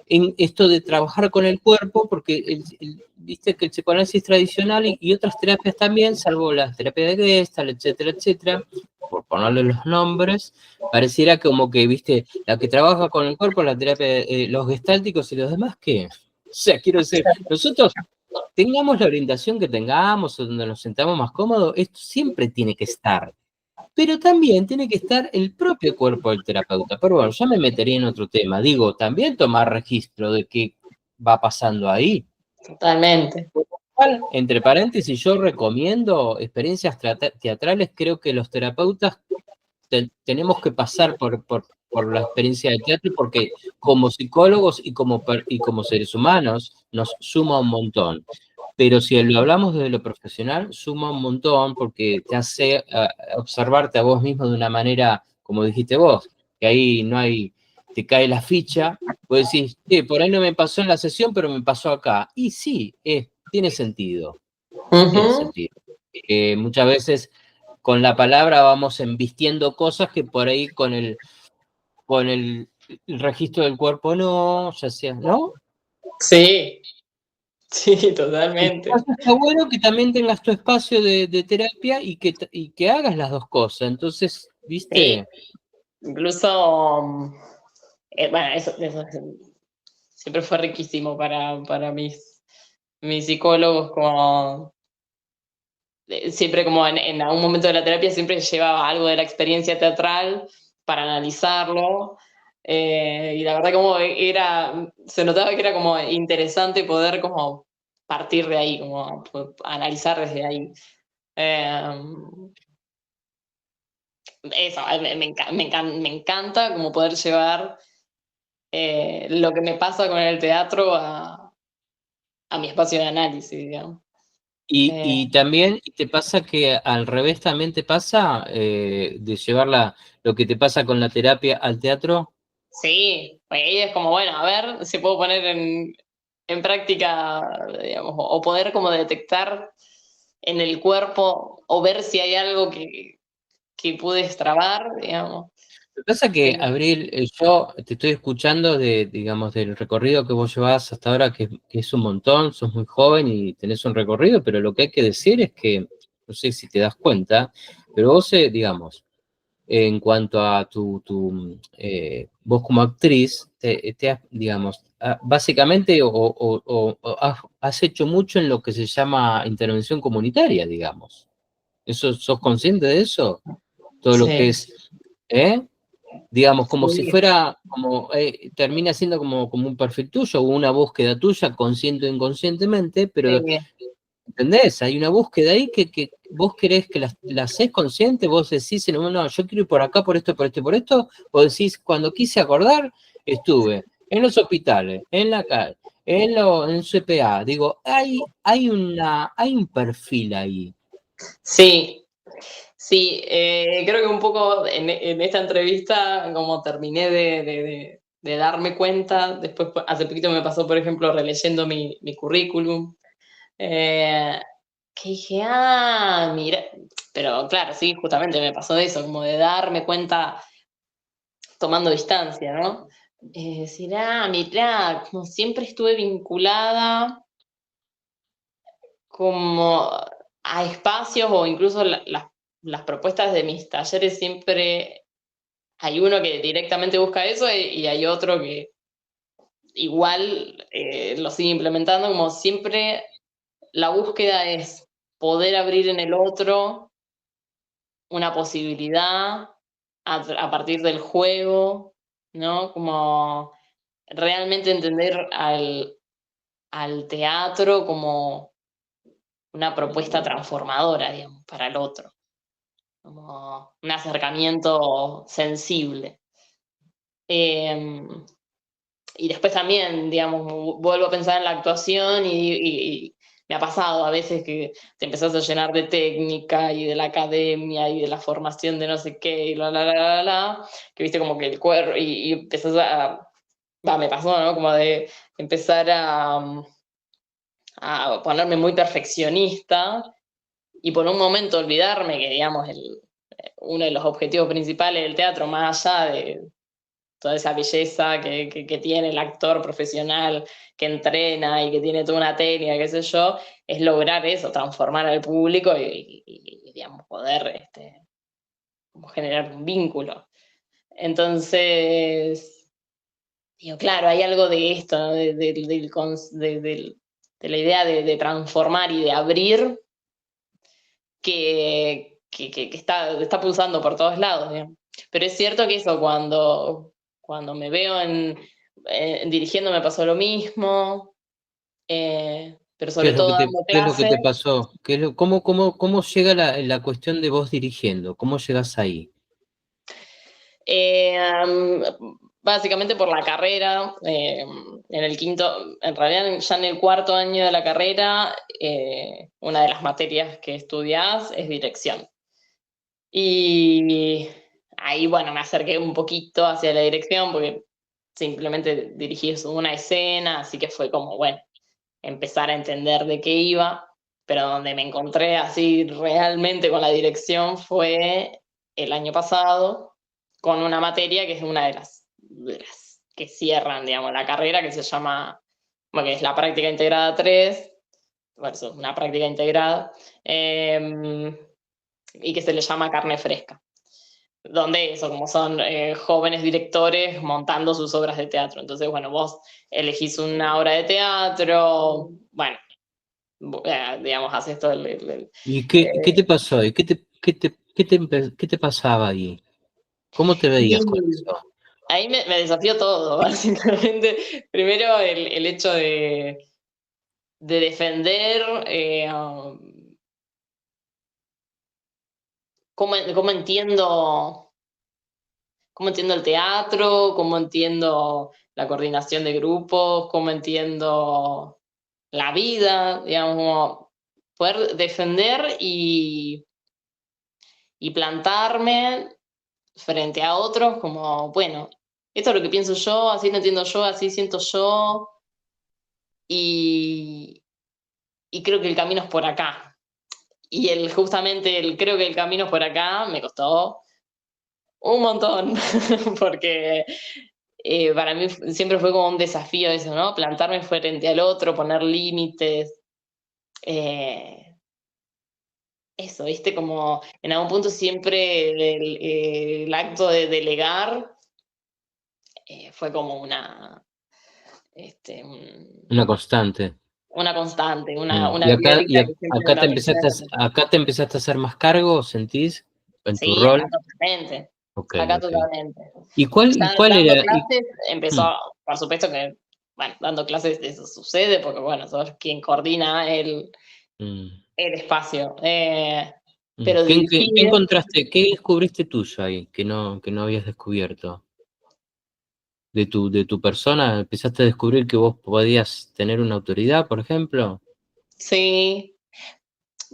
en esto de trabajar con el cuerpo, porque viste que el psicoanálisis tradicional y otras terapias también, salvo la terapia de Gestalt, etcétera, etcétera, por ponerle los nombres, pareciera como que, viste, la que trabaja con el cuerpo, la terapia, los gestálticos y los demás, ¿qué? O sea, quiero decir, nosotros tengamos la orientación que tengamos o donde nos sentamos más cómodos, esto siempre tiene que estar. Pero también tiene que estar el propio cuerpo del terapeuta. Pero bueno, ya me metería en otro tema. Digo, también tomar registro de qué va pasando ahí. Totalmente. Entre paréntesis, yo recomiendo experiencias teatrales. Creo que los terapeutas tenemos que pasar por la experiencia de teatro porque como psicólogos y como seres humanos nos suma un montón. Pero si lo hablamos desde lo profesional, suma un montón porque te hace observarte a vos mismo de una manera, como dijiste vos, que ahí no hay, te cae la ficha, vos decís, por ahí no me pasó en la sesión, pero me pasó acá. Y sí, tiene sentido, tiene Ujú. sentido. Muchas veces con la palabra vamos embistiendo cosas que por ahí con el registro del cuerpo no, ya sea, ¿no? Sí, sí, En tu totalmente. caso está bueno que también tengas tu espacio de terapia y que hagas las dos cosas. Entonces, Sí, ¿viste? incluso, bueno, eso siempre fue riquísimo para mis psicólogos, como siempre como en algún momento de la terapia siempre llevaba algo de la experiencia teatral para analizarlo. Y la verdad como se notaba que era como interesante poder como partir de ahí, como analizar desde ahí. Eh, Eso, me encanta como poder llevar lo que me pasa con el teatro a mi espacio de análisis, digamos. Eh, Y también te pasa que al revés también te pasa de llevar lo que te pasa con la terapia al teatro. sí, pues ahí es como, bueno, a ver si puedo poner en práctica, digamos, o poder como detectar en el cuerpo o ver si hay algo que pude extrabar, digamos. Lo que pasa que, Eh, Abril, yo te estoy escuchando digamos, del recorrido que vos llevás hasta ahora, que es un montón, sos muy joven y tenés un recorrido, pero lo que hay que decir es que, no sé si te das cuenta, pero vos, digamos, en cuanto a vos como actriz, digamos, básicamente o has hecho mucho en lo que se llama intervención comunitaria, digamos. ¿Sos consciente de eso? Todo lo que sí, es, ¿eh? Digamos, como si sí, fuera, termina siendo como un perfil tuyo o una búsqueda tuya, consciente o inconscientemente, pero sí, ¿entendés? Hay una búsqueda ahí que vos querés que la haces consciente, vos decís, no, yo quiero ir por acá, por esto, por esto, por esto, o decís, cuando quise acordar, estuve en los hospitales, en la calle, en CPA. Digo, hay un perfil ahí. sí, sí, creo que un poco en esta entrevista, como terminé de darme cuenta, después hace poquito me pasó, por ejemplo, releyendo mi currículum, eh, que dije, ah, mira, pero claro, sí, justamente me pasó eso, como de darme cuenta tomando distancia, ¿no? Decir, ah, mira, como siempre estuve vinculada como a espacios o incluso las propuestas de mis talleres siempre hay uno que directamente busca eso y hay otro que igual lo sigue implementando, como siempre la búsqueda es poder abrir en el otro una posibilidad a partir del juego, ¿no? Como realmente entender al teatro como una propuesta transformadora, digamos, para el otro, como un acercamiento sensible. Y después también, digamos, vuelvo a pensar en la actuación y me ha pasado a veces que te empezás a llenar de técnica y de la academia y de la formación de no sé qué y que viste como que el cuerpo y empezás me pasó, ¿no? Como de empezar a ponerme muy perfeccionista y por un momento olvidarme que, digamos, uno de los objetivos principales del teatro, más allá de toda esa belleza que tiene el actor profesional que entrena y que tiene toda una técnica, qué sé yo, es lograr eso, transformar al público y, digamos, poder como generar un vínculo. Entonces, digo, claro, hay algo de esto, ¿no? De la idea de transformar y de abrir que está pulsando por todos lados, digamos. Pero es cierto que eso, cuando me veo dirigiendo me pasó lo mismo, pero ¿Qué sobre es lo todo que te, dando qué es lo que clases. te pasó? ¿Cómo llega la cuestión de vos dirigiendo? ¿Cómo llegas ahí? Eh, um, Básicamente por la carrera, en el quinto, en realidad ya en el cuarto año de la carrera, una de las materias que estudias es dirección. Y ahí, bueno, me acerqué un poquito hacia la dirección porque simplemente dirigí una escena, así que fue como, bueno, empezar a entender de qué iba, pero donde me encontré así realmente con la dirección fue el año pasado, con una materia que es una de las que cierran, digamos, la carrera, que se llama, bueno, que es la práctica integrada 3, bueno, eso es una práctica integrada, y que se le llama carne fresca, donde eso, como son jóvenes directores montando sus obras de teatro. Entonces, bueno, vos elegís una obra de teatro, bueno, digamos, haces todo ¿Y qué te pasó ahí? ¿Qué te pasaba ahí? ¿Cómo te veías con y eso? ahí me desafió todo, básicamente. Primero el hecho de defender cómo entiendo el teatro, cómo entiendo la coordinación de grupos, cómo entiendo la vida, digamos, como poder defender y plantarme frente a otros como, bueno, esto es lo que pienso yo, así lo entiendo yo, así siento yo, y, y creo que el camino es por acá. Y justamente creo que el camino es por acá me costó un montón, porque para mí siempre fue como un desafío eso, ¿no? Plantarme frente al otro, poner límites. eh, Eso, ¿viste? Como en algún punto siempre el acto de delegar fue como Una constante. una constante, una Y piedrita que siempre en la mochila. acá te empezaste a hacer más cargo, ¿sentís? En tu Sí, acá rol. totalmente, Ok, acá ok. totalmente. ¿Y cuál, y Ya cuál dando era? clases empezó, Mm, por supuesto que, bueno, dando clases eso sucede porque, bueno, sos quien coordina mm, el espacio. Pero ¿Qué dirigir. encontraste? ¿Qué descubriste tuyo ahí que no habías descubierto? De tu persona, ¿empezaste a descubrir que vos podías tener una autoridad, por ejemplo? Sí,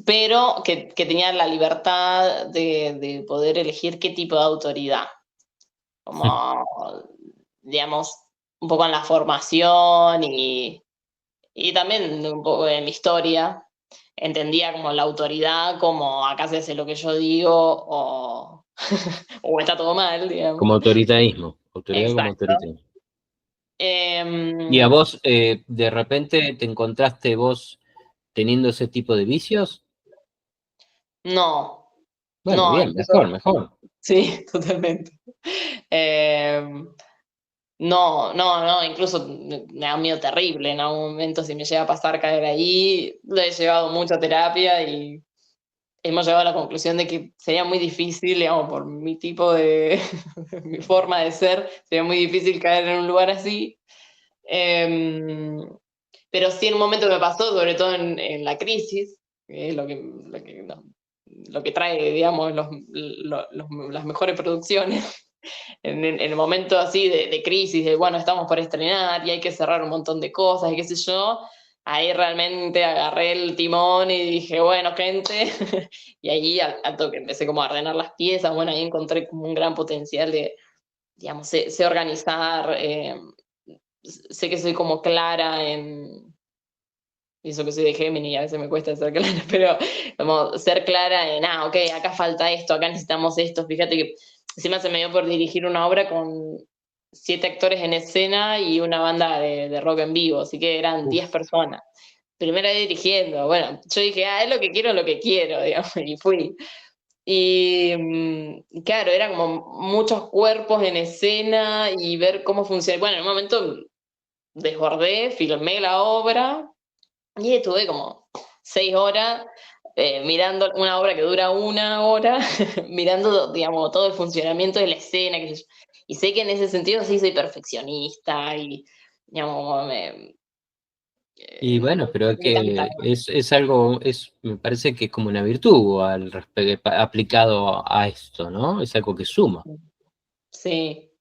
pero que tenía la libertad de poder elegir qué tipo de autoridad, como, digamos, un poco en la formación y también un poco en la historia. Entendía como la autoridad, como acá se hace lo que yo digo o está todo mal, digamos. Como autoritarismo, autoridad como Exacto. autoritarismo. Y a Em, vos, de repente te encontraste vos teniendo ese tipo de vicios? No, Bueno, no, bien, mejor, mejor. sí, totalmente. No, incluso me da un miedo terrible en algún momento si me llega a pasar caer ahí. Lo he llevado mucho a terapia y hemos llegado a la conclusión de que sería muy difícil, digamos, por mi tipo de, mi forma de ser, sería muy difícil caer en un lugar así. Em, pero sí en un momento me pasó, sobre todo en la crisis, que es lo que trae, digamos, las mejores producciones. En el momento así de crisis, de bueno, estamos por estrenar y hay que cerrar un montón de cosas y qué sé yo, ahí realmente agarré el timón y dije, bueno, gente, y ahí al toque empecé como a ordenar las piezas, bueno, ahí encontré como un gran potencial de, digamos, sé organizar, sé que soy como clara en, y eso que soy de Géminis y a veces me cuesta ser clara, pero como ser clara en, ok, acá falta esto, acá necesitamos esto. Fíjate que encima se me dio por dirigir una obra con 7 actores en escena y una banda de rock en vivo, así que eran 10 Uf. personas. Primera vez dirigiendo, bueno, yo dije, es lo que quiero, digamos, y fui. Y claro, eran como muchos cuerpos en escena y ver cómo funciona. Bueno, en un momento desbordé, filmé la obra y estuve como 6 horas mirando una obra que dura una hora, mirando, digamos, todo el funcionamiento de la escena. Qué sé yo. Y sé que en ese sentido sí soy perfeccionista y, digamos, Y bueno, pero es me encanta. que es algo, me parece que es como una virtud aplicado a esto, ¿no? Es algo que suma. Sí.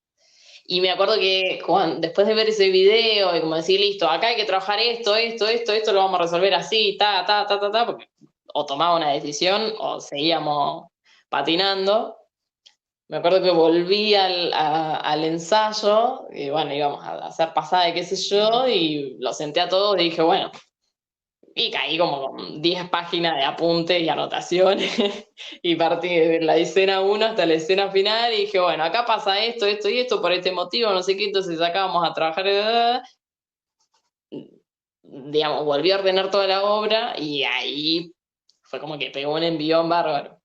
Y me acuerdo que después de ver ese video y como decir, listo, acá hay que trabajar esto lo vamos a resolver así, porque o tomaba una decisión o seguíamos patinando. Me acuerdo que volví al ensayo, y bueno, íbamos a hacer pasada de qué sé yo, y lo senté a todos y dije, bueno, y caí como con 10 páginas de apuntes y anotaciones, y partí de la escena uno hasta la escena final, y dije, bueno, acá pasa esto y esto, por este motivo, no sé qué, entonces acá vamos a trabajar, digamos, volví a ordenar toda la obra, y ahí fue como que pegó un envión bárbaro.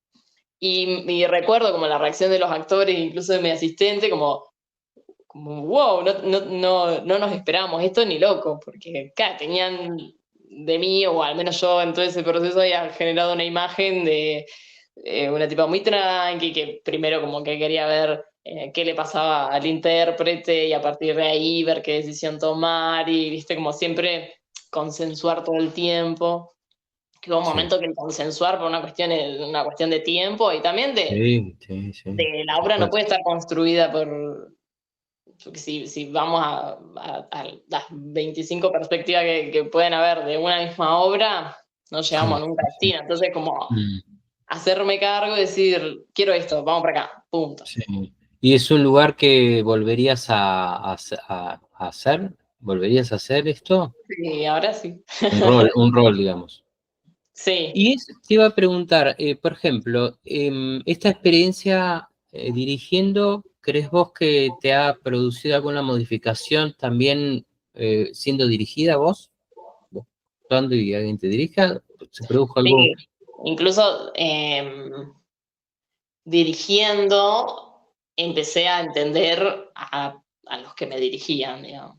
Y recuerdo como la reacción de los actores, incluso de mi asistente, como wow, no nos esperábamos esto ni loco, porque claro, tenían de mí, o al menos yo en todo ese proceso había generado una imagen de una tipa muy tranqui, que primero como que quería ver qué le pasaba al intérprete y a partir de ahí ver qué decisión tomar y, viste, como siempre consensuar todo el tiempo. Que hubo un Sí, momento que el consensuar por una cuestión de tiempo y también sí, sí, sí, de la por obra no supuesto. puede estar construida porque si vamos a las 25 perspectivas que pueden haber de una misma obra, no Sí, llegamos nunca sí, a sí. destino. Entonces, como Mm, hacerme cargo y decir, quiero esto, vamos para acá, punto. sí. ¿Y es un lugar que volverías a hacer? ¿Volverías a hacer esto? Sí, ahora sí. Un rol, digamos. Sí, Y te iba a preguntar, por ejemplo, esta experiencia dirigiendo, ¿crees vos que te ha producido alguna modificación también siendo dirigida vos? ¿Vos actuando y alguien te dirija? ¿Se produjo algo? sí. Incluso dirigiendo, empecé a entender a los que me dirigían, digamos.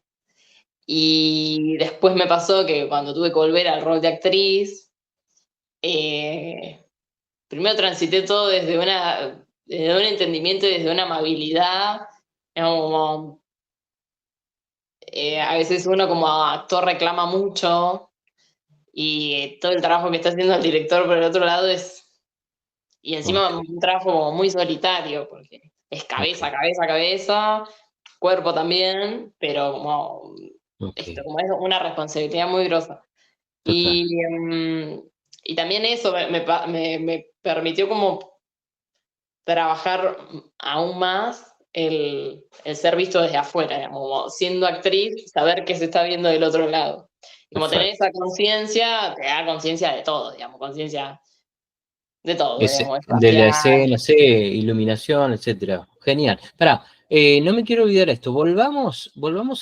Y después me pasó que cuando tuve que volver al rol de actriz, primero transité todo desde un entendimiento y desde una amabilidad, digamos, como, a veces uno como actor reclama mucho y todo el trabajo que está haciendo el director por el otro lado y encima Ok, un trabajo como muy solitario, porque es ok, cabeza, cabeza, cabeza, cuerpo también, pero como ok, esto, como es una responsabilidad muy grosa. total. Y, y también eso me permitió como trabajar aún más el ser visto desde afuera, digamos, como siendo actriz, saber qué se está viendo del otro lado. Y como tener Perfecto. esa conciencia, te da conciencia de todo, digamos, conciencia de todo, Es, digamos, de la espacial. escena, sí, iluminación, etcétera. Genial. Pará, no me quiero olvidar esto. Volvamos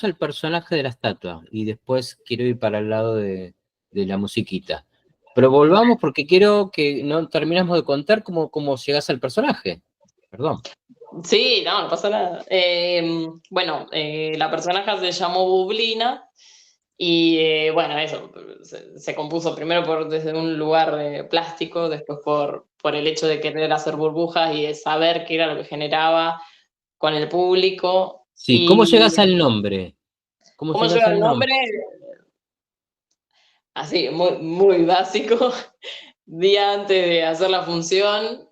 al personaje de la estatua y después quiero ir para el lado de la musiquita. Pero volvamos porque quiero que no terminamos de contar cómo llegas al personaje. Perdón. Sí, no pasa nada. Bueno, la personaje se llamó Bublina y bueno, eso, se compuso primero desde un lugar plástico, después por el hecho de querer hacer burbujas y de saber qué era lo que generaba con el público. Sí, ¿cómo Y llegas al nombre? ¿Cómo cómo llegas lleva el al nombre? nombre, así, muy, muy básico. Día antes de hacer la función,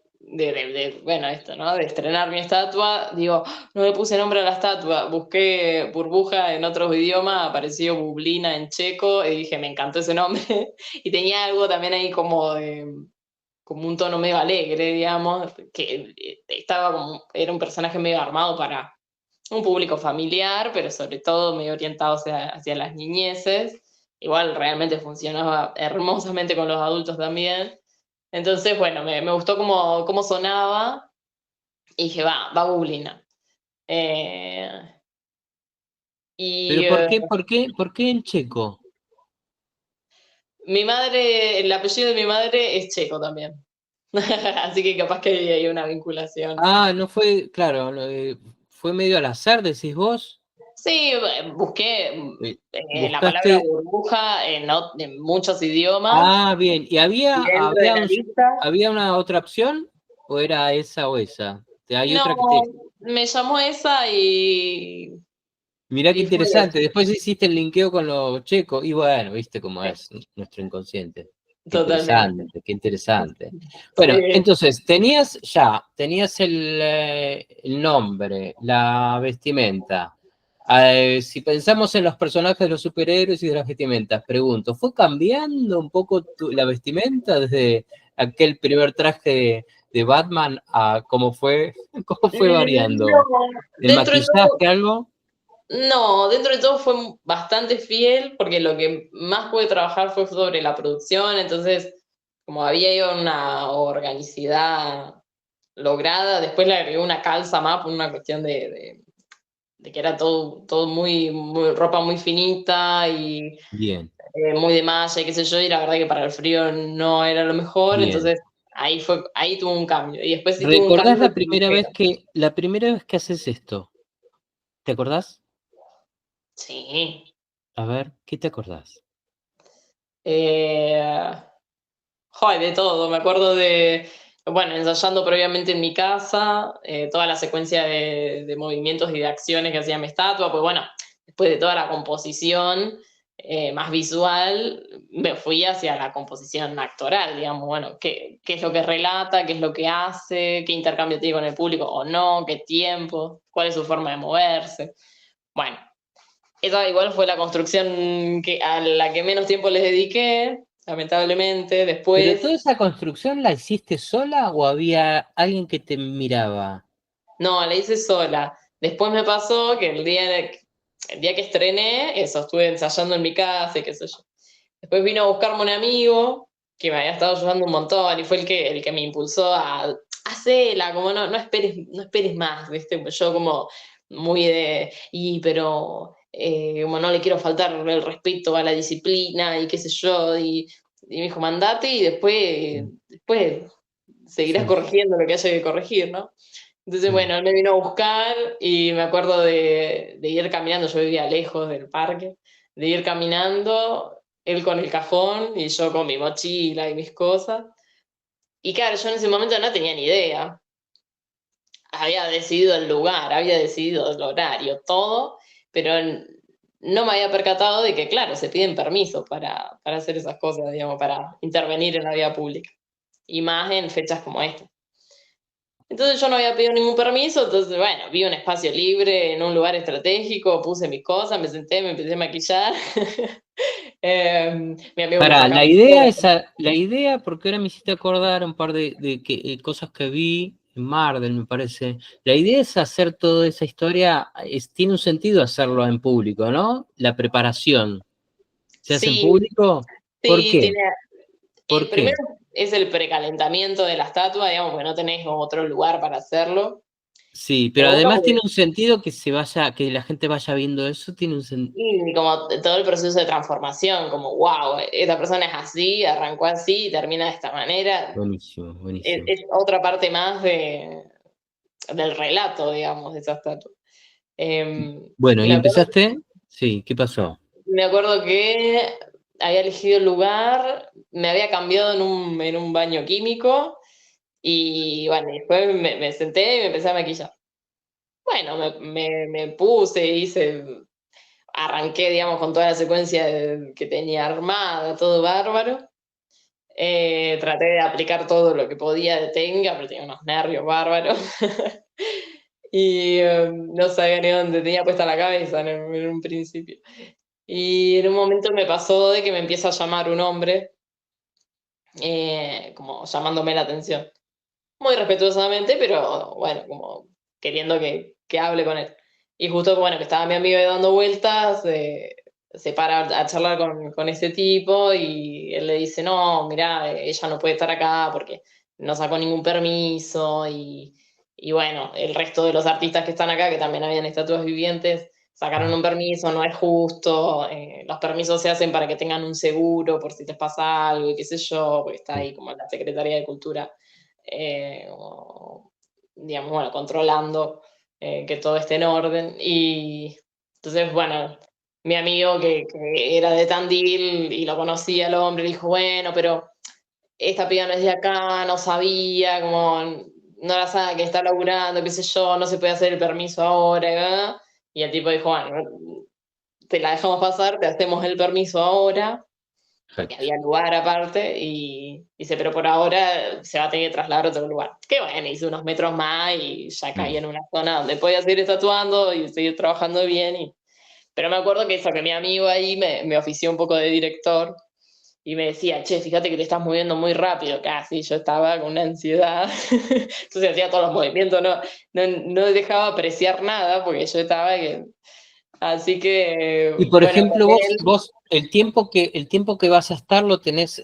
bueno, esto, ¿no? De estrenar mi estatua, digo, "Ah, no le puse nombre a la estatua, busqué burbuja en otros idiomas, apareció Bublina en checo, y dije, me encantó ese nombre, y tenía algo también ahí como un tono medio alegre, digamos, que estaba como, era un personaje medio armado para un público familiar, pero sobre todo medio orientado hacia las niñeces. Igual realmente funcionaba hermosamente con los adultos también. Entonces, bueno, me gustó cómo sonaba y dije, va Bublina. Eh, y Pero ¿por qué, por qué, por qué en checo? mi madre, el apellido de mi madre es checo también. Así que capaz que hay una vinculación. Ah, no fue, claro, fue medio al azar, decís vos. Sí, busqué Eh, la palabra buscaste. burbuja en muchos idiomas Ah, bien. ¿Y y había, dentro de había, la lista. había una otra opción? ¿O era esa o esa? Hay No, otra que te. me llamó esa Mirá qué y fue interesante. Después hiciste el linkeo con los checos. Y bueno, viste cómo es nuestro inconsciente. Qué totalmente. interesante, qué interesante. Bueno, Sí. entonces, tenías el nombre, la vestimenta. Si pensamos en los personajes de los superhéroes y de las vestimentas, pregunto, ¿fue cambiando un poco la vestimenta desde aquel primer traje de Batman a cómo fue variando? No, ¿El dentro de todo, maquillaje, algo? no, dentro de todo fue bastante fiel, porque lo que más pude trabajar fue sobre la producción, entonces, como había ido una organicidad lograda, después le agregué una calza más por una cuestión de que era todo ropa muy finita y Bien, muy de malla y qué sé yo, y la verdad que para el frío no era lo mejor, bien. entonces ahí tuvo un cambio. Y después sí tuvo un ¿Recordás cambio la que primera dije, vez que haces esto? ¿Te acordás? sí. A ver, ¿qué te acordás? Eh, Joder, de todo, me acuerdo bueno, ensayando previamente en mi casa, toda la secuencia de movimientos y de acciones que hacía mi estatua, pues bueno, después de toda la composición más visual, me fui hacia la composición actoral, digamos, bueno, qué es lo que relata, qué es lo que hace, qué intercambio tiene con el público o no, qué tiempo, cuál es su forma de moverse. Bueno, esa igual fue la construcción a la que menos tiempo les dediqué, lamentablemente. ¿Pero Después, toda esa construcción la hiciste sola o había alguien que te miraba? no, la hice sola. Después me pasó que el día que estrené, eso, estuve ensayando en mi casa y qué sé yo. Después vino a buscarme un amigo que me había estado ayudando un montón y fue el que me impulsó a hacela, como no esperes más, ¿viste? Pues yo como muy pero como no le quiero faltar el respeto a la disciplina y qué sé yo, y me dijo, mandate y después seguirás Sí, corrigiendo lo que haya que corregir, ¿no? Entonces, sí. bueno, él me vino a buscar y me acuerdo de ir caminando, yo vivía lejos del parque, de ir caminando, él con el cajón y yo con mi mochila y mis cosas. Y claro, yo en ese momento no tenía ni idea. Había decidido el lugar, había decidido el horario, todo, pero no me había percatado de que, claro, se piden permisos para hacer esas cosas, digamos, para intervenir en la vía pública. Y más en fechas como esta. Entonces yo no había pedido ningún permiso, entonces bueno, vi un espacio libre en un lugar estratégico, puse mis cosas, me senté, me empecé a maquillar. Mi amigo me Pará, sacaba la idea, porque ahora me hiciste acordar un par de cosas que vi en Marvel, me parece. La idea es hacer toda esa historia, tiene un sentido hacerlo en público, ¿no? La preparación. ¿Se hace en Sí, público? ¿Por sí, qué? ¿Por primero qué? es el precalentamiento de la estatua, digamos, porque no tenés otro lugar para hacerlo. Sí, Me pero gusta además tiene porque un sentido que la gente vaya viendo eso, tiene un sentido. y como todo el proceso de transformación, como wow, esta persona es así, arrancó así y termina de esta manera, Buenísimo, buenísimo. es otra parte más del relato, digamos, de esa estatua. Bueno, ¿y Me acuerdo, empezaste? Sí, ¿qué pasó? me acuerdo que había elegido el lugar, me había cambiado en un baño químico y bueno, y después me senté y me empecé a maquillar. Bueno, me puse, arranqué, digamos, con toda la secuencia que tenía armada, todo bárbaro. Traté de aplicar todo lo que podía de técnica, pero tenía unos nervios bárbaros. Y no sabía ni dónde tenía puesta la cabeza en un principio. Y en un momento me pasó de que me empieza a llamar un hombre, como llamándome la atención. Muy respetuosamente, pero bueno, como queriendo que hable con él. Y justo, bueno, que estaba mi amigo ahí dando vueltas, se para a charlar con este tipo y él le dice, no, mirá, ella no puede estar acá porque no sacó ningún permiso y bueno, el resto de los artistas que están acá, que también habían estatuas vivientes, sacaron un permiso, no es justo, los permisos se hacen para que tengan un seguro por si les pasa algo y qué sé yo, porque está ahí como la Secretaría de Cultura digamos, bueno, controlando que todo esté en orden. Y entonces, bueno, mi amigo que era de Tandil y lo conocía el hombre, dijo, bueno, pero esta piba no es de acá, no sabía, como no la sabe que está laburando, qué sé yo, no se puede hacer el permiso ahora, ¿verdad? Y el tipo dijo, bueno, te la dejamos pasar, te hacemos el permiso ahora, porque Perfecto. había lugar aparte, y dice, pero por ahora se va a tener que trasladar a otro lugar. Qué bueno, hice unos metros más y ya caí Mm. en una zona donde podía seguir estatuando y seguir trabajando bien. Pero me acuerdo que eso, que mi amigo ahí me ofició un poco de director y me decía, che, fíjate que te estás moviendo muy rápido, casi yo estaba con una ansiedad, entonces hacía todos los movimientos, no dejaba apreciar nada porque yo estaba que... Así que, Y por bueno, con ejemplo, él vos el tiempo que vas a estar lo tenés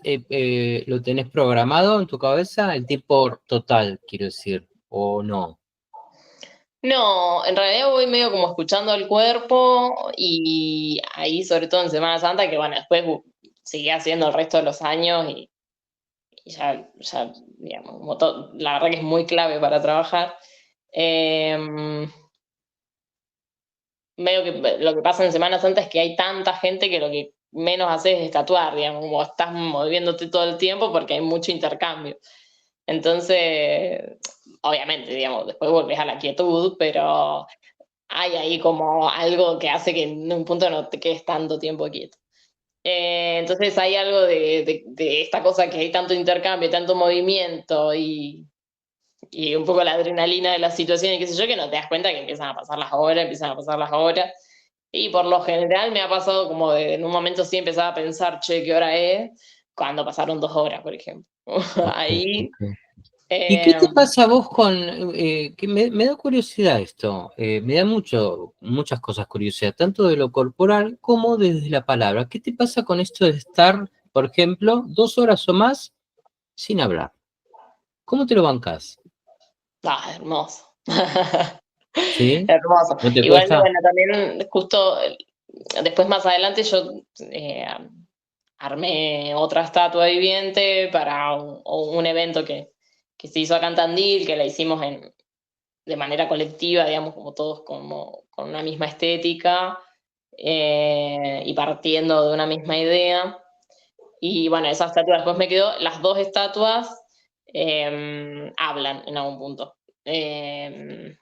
programado en tu cabeza, el tiempo total, quiero decir, o no. no, en realidad voy medio como escuchando el cuerpo y ahí sobre todo en Semana Santa, que bueno, después seguí haciendo el resto de los años y ya, digamos, la verdad que es muy clave para trabajar. Em, Medio que lo que pasa en Semana Santa es que hay tanta gente que lo que menos haces es tatuar, digamos, como estás moviéndote todo el tiempo porque hay mucho intercambio. Entonces, obviamente, digamos, después volvés a la quietud, pero hay ahí como algo que hace que en un punto no te quedes tanto tiempo quieto. Entonces hay algo de esta cosa que hay tanto intercambio, tanto movimiento y un poco la adrenalina de la situación y qué sé yo, que no te das cuenta que empiezan a pasar las horas, empiezan a pasar las horas. Y por lo general me ha pasado como en un momento sí empezaba a pensar, che, ¿qué hora es? Cuando pasaron 2 horas, por ejemplo. Ok, Ahí, ok. ¿Y qué eh, te pasa a vos con, que me da curiosidad esto, me da muchas cosas curiosidad, tanto de lo corporal como desde la palabra? ¿Qué te pasa con esto de estar, por ejemplo, 2 horas o más sin hablar? ¿Cómo te lo bancás? hermoso. ¿Sí? Hermoso. ¿No te Igual, cuesta? bueno, también justo después más adelante yo armé otra estatua viviente para un evento que se hizo acá en Tandil, que la hicimos de manera colectiva, digamos, como todos como, con una misma estética y partiendo de una misma idea. Y bueno, esa estatua después me quedó, las dos estatuas hablan en algún punto. Eh,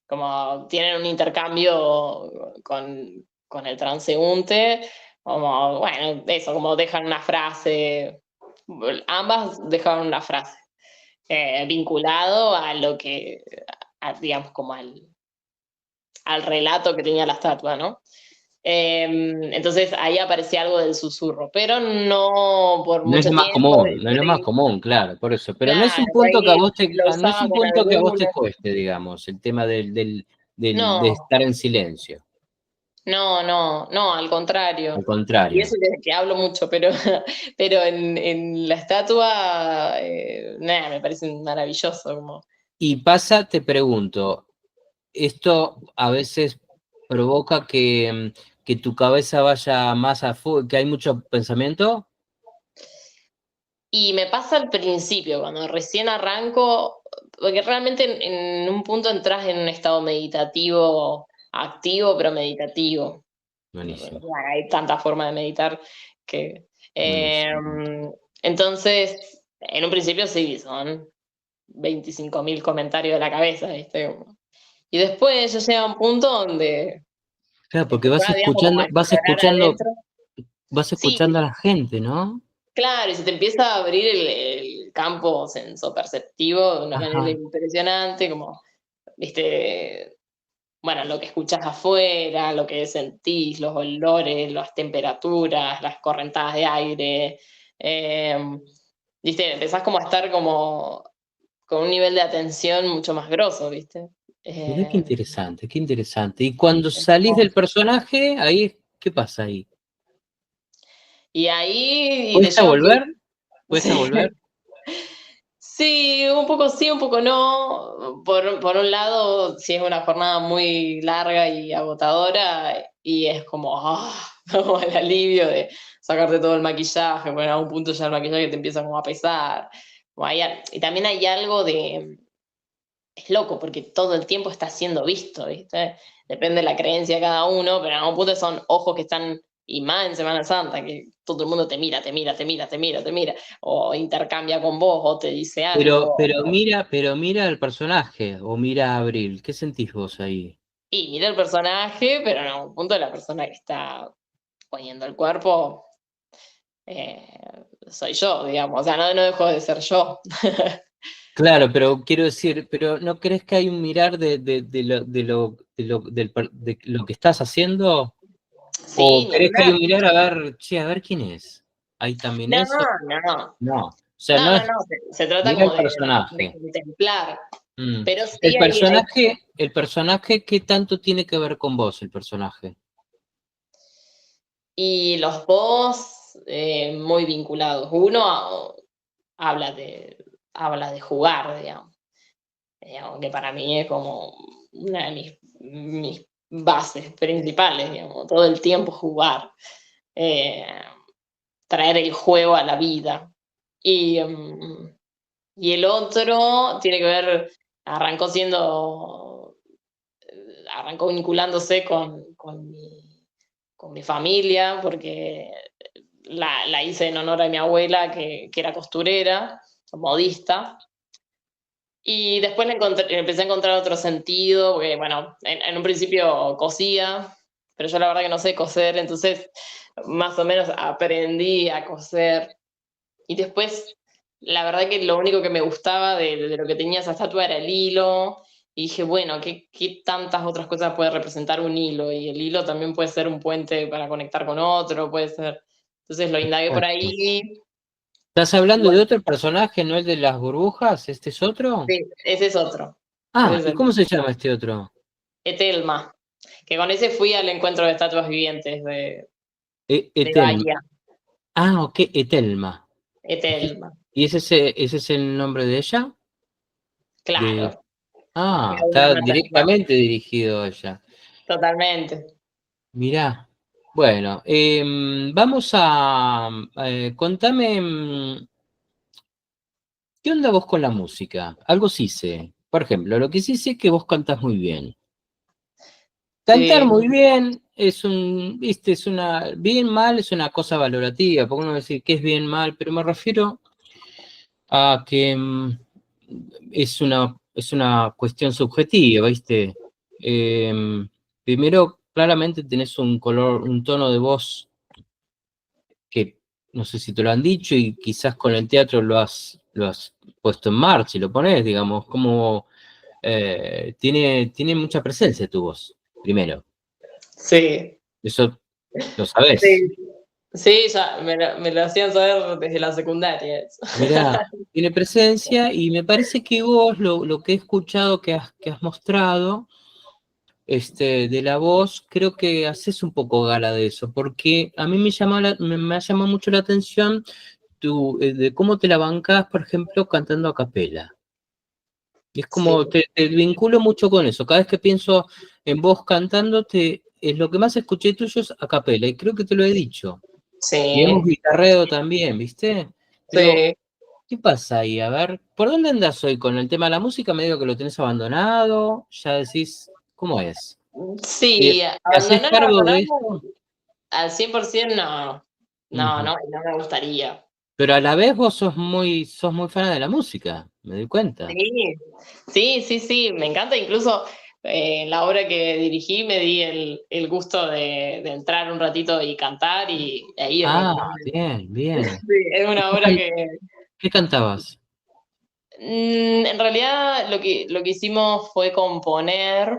Como tienen un intercambio con el transeúnte, como, bueno, eso, como dejan una frase, ambas dejaron una frase vinculado a lo que, digamos, como al relato que tenía la estatua, ¿no? Entonces ahí aparecía algo del susurro, pero no por No es lo mucho más tiempo. común, no es lo más común, claro, por eso. Pero no es Claro, un por punto que a ahí vos lo no es usaba un con punto que a vos te algunos. cueste, digamos, el tema de No, estar en silencio. no, al contrario. Al Y eso contrario. que hablo mucho, pero, pero en la estatua, nada, me parece maravilloso. Como, Y pasa, te pregunto, esto a veces provoca que tu cabeza vaya más a full, que hay mucho pensamiento. Y me pasa al principio, cuando recién arranco, porque realmente en un punto entras en un estado meditativo, activo, pero meditativo. Buenísimo, Bueno, hay tantas formas de meditar que... buenísimo. entonces, en un principio sí, son 25.000 comentarios de la cabeza, ¿viste? Y después ya llega un punto donde Claro, te porque empezás, digamos, como a explorar adentro. vas Sí, escuchando a la gente, ¿no? claro, y se te empieza a abrir el campo sensoperceptivo de una manera Ajá. impresionante, como, viste, bueno, lo que escuchas afuera, lo que sentís, los olores, las temperaturas, las correntadas de aire, viste, empezás como a estar como con un nivel de atención mucho más grosso, viste. Mirá qué Eh, interesante, qué interesante. Y cuando es salís del hermoso. personaje, ahí, ¿qué pasa ahí? Y ahí te ¿Cuesta lleva un volver? ¿Cuesta sí. volver? Sí, un poco no. Por un lado, si es una jornada muy larga y agotadora, y es como, como el alivio de sacarte todo el maquillaje, bueno, a un punto ya el maquillaje te empieza como a pesar. Y también hay algo de, es loco, porque todo el tiempo está siendo visto, ¿viste? Depende de la creencia de cada uno, pero en algún punto son ojos que están, y más en Semana Santa, que todo el mundo te mira, te mira, te mira, te mira, te mira, o intercambia con vos, o te dice algo. Pero mira al personaje, o mira a Abril. ¿Qué sentís vos ahí? Y mira el personaje, pero en algún punto la persona que está poniendo el cuerpo soy yo, digamos. O sea, no dejo de ser yo. Claro, pero quiero decir, pero ¿no crees que hay un mirar de lo que estás haciendo? Sí, ¿O ni crees que hay hablar. un mirar a ver, che, a ver quién es? ¿Hay también No, eso? no. No. O sea, No, no no, es no. Se trata mira como el de personaje. contemplar. Mm. Pero sí El personaje, ¿qué tanto tiene que ver con vos, el personaje? y los dos muy vinculados. Uno habla habla de jugar, digamos, que para mí es como una de mis bases principales, digamos, todo el tiempo jugar, eh, traer el juego a la vida. Y, y el otro tiene que ver, arrancó siendo, arrancó vinculándose con mi familia, porque la hice en honor a mi abuela, que era costurera, modista. Y después empecé a encontrar otro sentido, porque bueno, en un principio cosía, pero yo la verdad que no sé coser, entonces más o menos aprendí a coser. Y después, la verdad que lo único que me gustaba de lo que tenía esa estatua era el hilo. Y dije, bueno, ¿qué tantas otras cosas puede representar un hilo? Y el hilo también puede ser un puente para conectar con otro, puede ser. Entonces lo indagué por Exacto. ahí. ¿Estás Y hablando de bueno, otro personaje, no el de las burbujas? ¿Este es otro? sí, ese es otro. Ese Ah, es ¿y el cómo se llama este otro? Etelma. Que con ese fui al encuentro de estatuas vivientes de Etelma. Bahía. Ah, ok, Etelma. Etelma. ¿Y ese es el nombre de ella? De... Claro. Ah, está Una Telma. directamente dirigido a ella. Totalmente. Mirá. Bueno, vamos a... contame, ¿qué onda vos con la música? Algo sí sé. Por ejemplo, lo que sí sé es que vos cantás muy bien. Cantar Sí. muy bien viste, bien mal es una cosa valorativa, porque uno decir que es bien mal, pero me refiero a que es una cuestión subjetiva, ¿viste? Primero, claramente tenés un color, un tono de voz que no sé si te lo han dicho y quizás con el teatro lo has puesto en marcha y lo pones, digamos, como tiene mucha presencia tu voz, primero. Sí. Eso lo sabés. Sí. Sí, ya me lo hacían saber desde la secundaria eso. Mirá, tiene presencia y me parece que vos, lo que he escuchado que has mostrado, de la voz, creo que haces un poco gala de eso, porque a mí me ha llamado mucho la atención de cómo te la bancás, por ejemplo, cantando a capela. Y es Sí, como, te vinculo mucho con eso. Cada vez que pienso en vos cantándote, es lo que más escuché tuyo es a capela, y creo que te lo he dicho. Y hemos sí, guitarreado también, ¿viste? Pero, sí. ¿qué pasa ahí? A ver, ¿por dónde andás hoy con el tema de la música? Medio que lo tenés abandonado, ya decís, ¿cómo es? Sí, ¿Te haces abandonar, cargo de abandonarlo esto? al 100% no, no, Ujú. no, no me gustaría. Pero a la vez vos sos muy fan de la música, me doy cuenta. Sí, sí, sí, sí, me encanta. Incluso en la obra que dirigí me di el gusto de entrar un ratito y cantar y e irme. Ah, bien, bien. Sí, es una ¿Qué, obra que qué cantabas? en realidad lo que hicimos fue componer.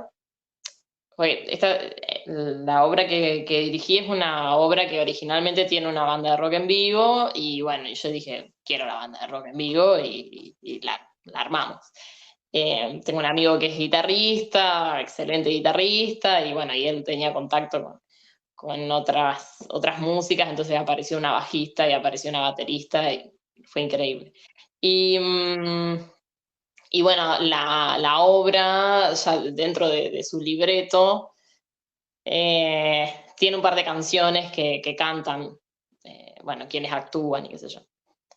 La obra que dirigí es una obra que originalmente tiene una banda de rock en vivo y bueno, y yo dije, quiero la banda de rock en vivo y la armamos. Tengo un amigo que es guitarrista, excelente guitarrista, y bueno, y él tenía contacto con otras músicas, entonces apareció una bajista y apareció una baterista y fue increíble. Y, y bueno, la obra, ya dentro de su libreto, tiene un par de canciones que cantan, bueno, quienes actúan y qué sé yo.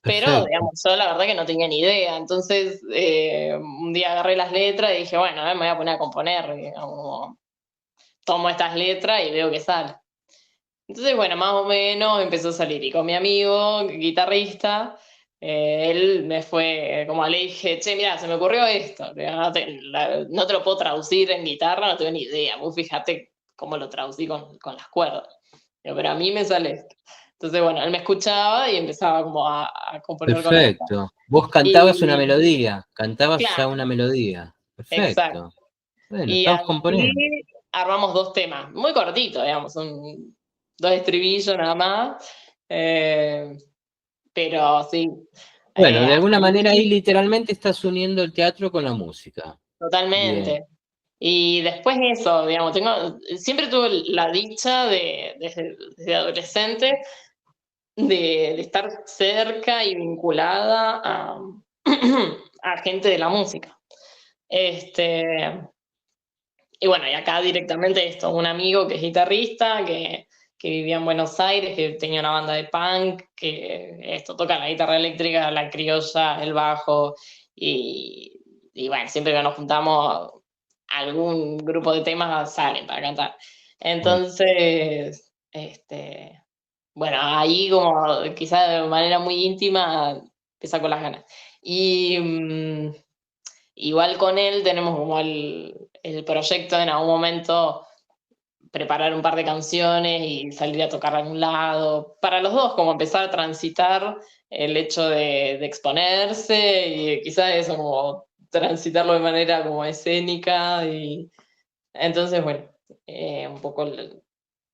Pero, Perfecto, digamos, yo la verdad que no tenía ni idea. Entonces, un día agarré las letras y dije, bueno, me voy a poner a componer, digamos, tomo estas letras y veo que sale. Entonces, bueno, más o menos empezó a salir. Y con mi amigo, guitarrista, él me fue, como le dije, che, mira, se me ocurrió esto. No te lo puedo traducir en guitarra, no tengo ni idea. Vos fíjate cómo lo traducí con las cuerdas. Digo, pero a mí me sale esto. Entonces, bueno, él me escuchaba y empezaba como a componer con él. perfecto. Vos cantabas una Y, melodía, cantabas ya claro, una melodía. exacto. Perfecto. Bueno, Y estamos así componiendo. armamos dos temas, muy cortitos, digamos, son dos estribillos nada más. eh, pero sí, Bueno, de alguna manera ahí así literalmente estás uniendo el teatro con la música. Bien. totalmente. Y después eso, digamos, siempre tuve la dicha desde adolescente de estar cerca y vinculada a gente de la música. Este, y bueno, y acá directamente esto, un amigo que es guitarrista, que vivía en Buenos Aires, que tenía una banda de punk, que esto toca la guitarra eléctrica, la criolla, el bajo, y bueno, siempre que nos juntamos, algún grupo de temas salen para cantar. Bueno, Entonces, bueno, ahí como quizá de manera muy íntima, empieza con las ganas. Y igual con él tenemos como el proyecto de en algún momento preparar un par de canciones y salir a tocar a algún lado. Para los dos, como empezar a transitar el hecho de exponerse y quizás eso, como transitarlo de manera como escénica. Y entonces, bueno, un poco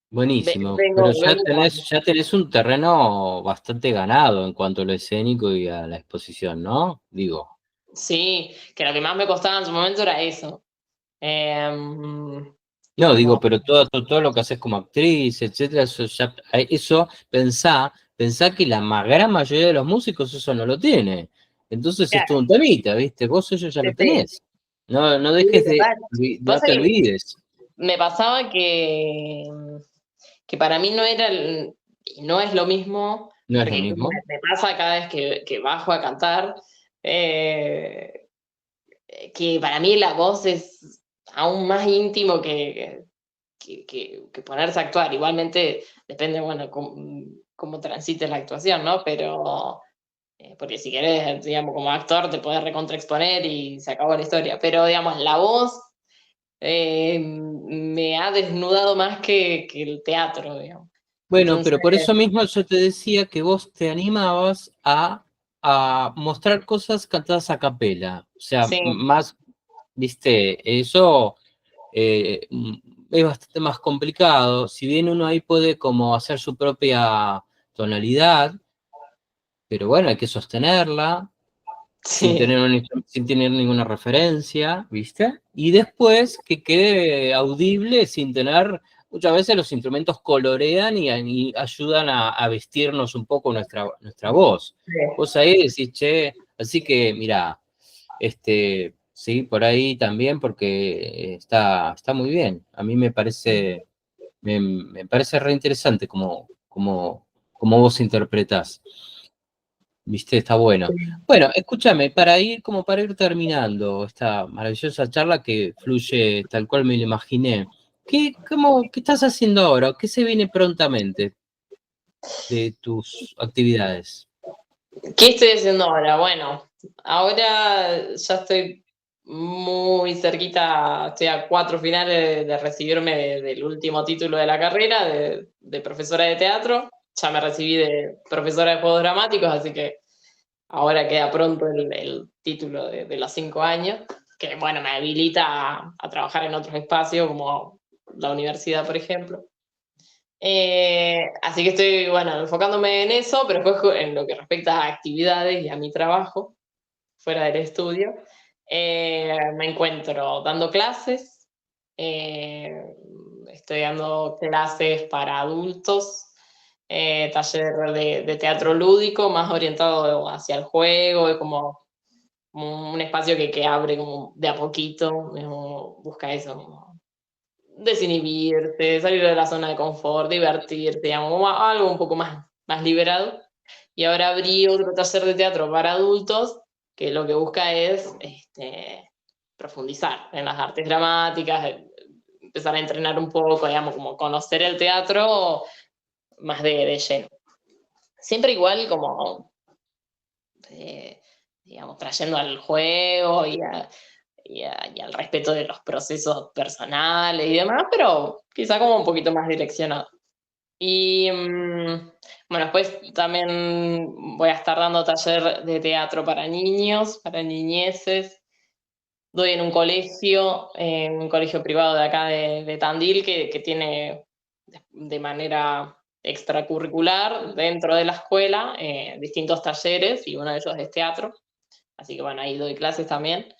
buenísimo. Pero vengo jugando. ya tenés un terreno bastante ganado en cuanto a lo escénico y a la exposición, ¿no? Digo. Sí, que lo que más me costaba en su momento era eso. No, digo, Como, pero todo lo que haces como actriz, etcétera, eso pensá que la gran mayoría de los músicos eso no lo tiene. Entonces es todo claro, un temita, ¿viste? Vos eso ya sí, lo sí. tenés. No, no Sí, dejes de, total. no Pasa te que olvides. me pasaba que para mí no era, y no es lo mismo, No es porque lo incluso mismo. me pasa cada vez que bajo a cantar, eh, que para mí la voz es aún más íntimo que ponerse a actuar. Igualmente depende, bueno, cómo transite la actuación, ¿no? Pero, porque si querés, digamos, como actor te podés recontraexponer y se acabó la historia. Pero, digamos, la voz me ha desnudado más que el teatro, digamos. Bueno, Entonces, pero por eso mismo yo te decía que vos te animabas a mostrar cosas cantadas a capela. O sea, sí, más, viste, eso es bastante más complicado. Si bien uno ahí puede como hacer su propia tonalidad, pero bueno, hay que sostenerla sí, sin tener ninguna referencia, ¿viste? Y después que quede audible sin tener, muchas veces los instrumentos colorean y ayudan a vestirnos un poco nuestra voz. sí, Vos ahí decís, che, así que mira, este, ¿sí? Por ahí también, porque está muy bien. A mí me parece re interesante como vos interpretás. ¿Viste? Está bueno. Bueno, escúchame, para ir terminando esta maravillosa charla que fluye tal cual me lo imaginé, ¿qué estás haciendo ahora? ¿Qué se viene prontamente de tus actividades? ¿Qué estoy haciendo ahora? Bueno, ahora ya estoy muy cerquita, estoy a 4 finales de recibirme del último título de la carrera de profesora de teatro. Ya me recibí de profesora de juegos dramáticos, así que ahora queda pronto el título de los 5 años, que bueno, me habilita a trabajar en otros espacios como la universidad, por ejemplo. Así que estoy, bueno, enfocándome en eso, pero después en lo que respecta a actividades y a mi trabajo fuera del estudio, me encuentro dando clases, eh, estoy dando clases para adultos, taller de teatro lúdico, más orientado hacia el juego, es como un espacio que abre como de a poquito, busca eso, como desinhibirte, salir de la zona de confort, divertirte, digamos, como algo un poco más liberado. Y ahora abrí otro taller de teatro para adultos que lo que busca es profundizar en las artes dramáticas, empezar a entrenar un poco, digamos, como conocer el teatro más de lleno. Siempre igual como, eh, digamos, trayendo al juego y al respeto de los procesos personales y demás, pero quizá como un poquito más direccionado. Y bueno, después también voy a estar dando taller de teatro para niños, para niñeces. Doy en un colegio privado de acá de Tandil que tiene de manera extracurricular dentro de la escuela distintos talleres y uno de ellos es teatro. Así que bueno, ahí doy clases también.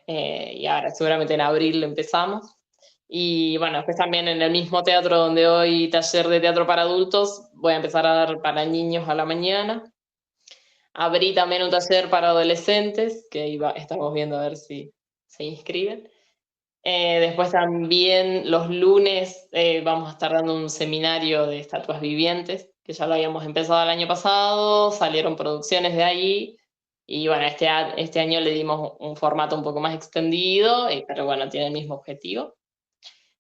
Y ahora seguramente en abril empezamos. Y bueno, después también en el mismo teatro donde hoy taller de teatro para adultos, voy a empezar a dar para niños a la mañana. Abrí también un taller para adolescentes, que estamos viendo a ver si se inscriben. Después también los lunes vamos a estar dando un seminario de estatuas vivientes, que ya lo habíamos empezado el año pasado, salieron producciones de ahí, y bueno, este año le dimos un formato un poco más extendido, pero bueno, tiene el mismo objetivo.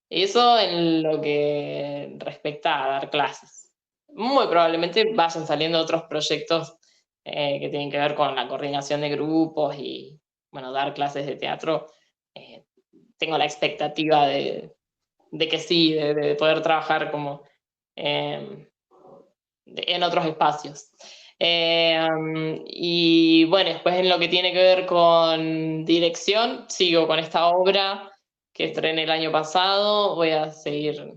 Eso en lo que respecta a dar clases. Muy probablemente vayan saliendo otros proyectos que tienen que ver con la coordinación de grupos y, bueno, dar clases de teatro. Eh, Tengo la expectativa de que sí, de poder trabajar como eh, en otros espacios. Y bueno, después en lo que tiene que ver con dirección, sigo con esta obra que estrené el año pasado, voy a seguir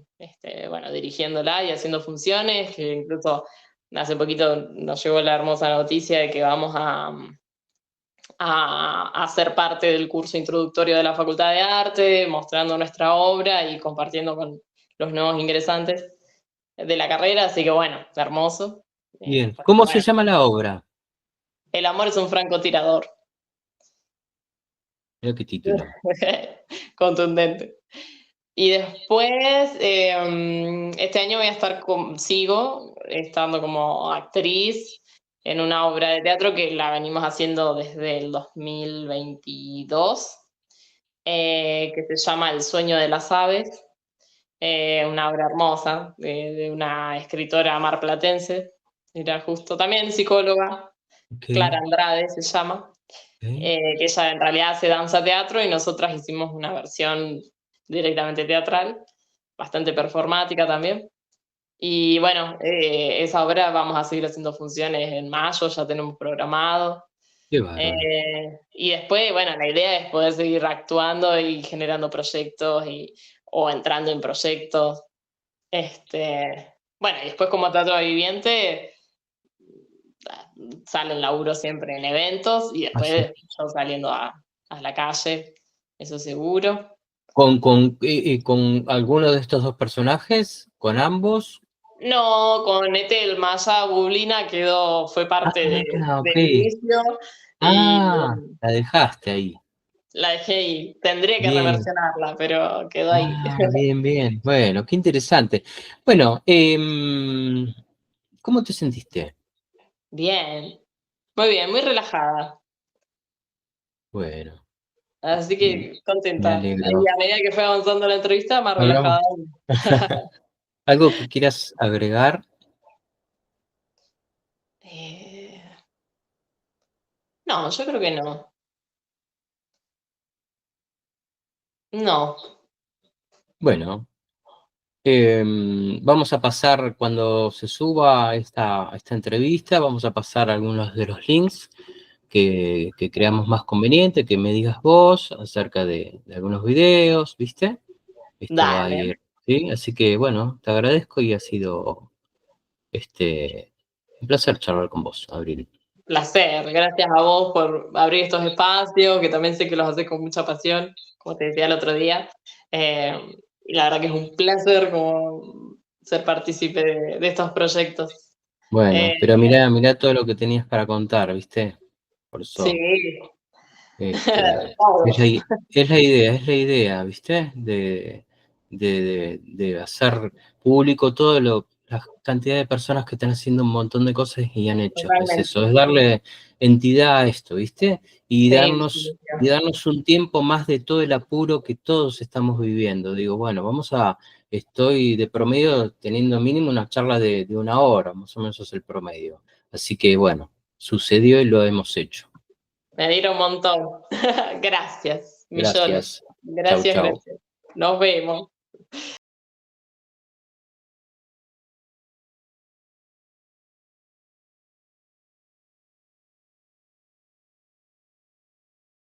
bueno, dirigiéndola y haciendo funciones, que incluso hace poquito nos llegó la hermosa noticia de que vamos a ser parte del curso introductorio de la Facultad de Arte, mostrando nuestra obra y compartiendo con los nuevos ingresantes de la carrera, así que bueno, hermoso. Bien, Pues, ¿cómo se bueno, llama la obra? el amor es un francotirador. Mira qué título. Contundente. Y después, este año voy a estar sigo estando como actriz en una obra de teatro que la venimos haciendo desde el 2022, que se llama El sueño de las aves, una obra hermosa de una escritora marplatense, era justo también psicóloga, Ok, Clara Andrade se llama, ok. que ella en realidad hace danza teatro y nosotras hicimos una versión directamente teatral, bastante performática también. Y bueno, esa obra vamos a seguir haciendo funciones en mayo, ya tenemos programado. Qué bárbaro. Y después, bueno, la idea es poder seguir actuando y generando proyectos o entrando en proyectos. Bueno, y después como teatro viviente, salen laburo siempre en eventos y Así. después yo saliendo a la calle, eso seguro. ¿Con alguno de estos dos personajes? ¿Con ambos? No, con Etelma, ya Bublina fue parte Ah, ok. del inicio y Ah, la dejaste ahí. La dejé y tendría que Bien. reversionarla, pero quedó ahí. Ah, bien, bien. Bueno, qué interesante. Bueno, ¿cómo te sentiste? Bien, muy relajada. Bueno, Así mm, que me contenta. Y alegro. a medida que fue avanzando la entrevista, más Hablamos. relajada aún. ¿Algo que quieras agregar? Eh, no, yo creo que no. No, Bueno, vamos a pasar cuando se suba esta entrevista, vamos a pasar algunos de los links que creamos más conveniente, que me digas vos acerca de algunos videos, ¿viste? Esto va a dale. ir, ¿sí? Así que bueno, te agradezco y ha sido un placer charlar con vos, Abril. Placer. Gracias a vos por abrir estos espacios, que también sé que los haces con mucha pasión, como te decía el otro día. Y la verdad que es un placer como ser partícipe de estos proyectos. Eh, Bueno, pero mirá todo lo que tenías para contar, ¿viste? Por sí, eso. Este, es todos. la, es la idea, ¿viste? De hacer público la cantidad de personas que están haciendo un montón de cosas y han hecho. Es Totalmente. eso, es darle entidad a esto, ¿viste? Y Sí, darnos un tiempo más de todo el apuro que todos estamos viviendo. Digo, bueno, estoy de promedio teniendo mínimo una charla de 1 hora, más o menos es el promedio. Así que bueno, sucedió y lo hemos hecho. me dieron un montón. Gracias, millones. Gracias. Chau, Gracias, chau. gracias. Nos vemos.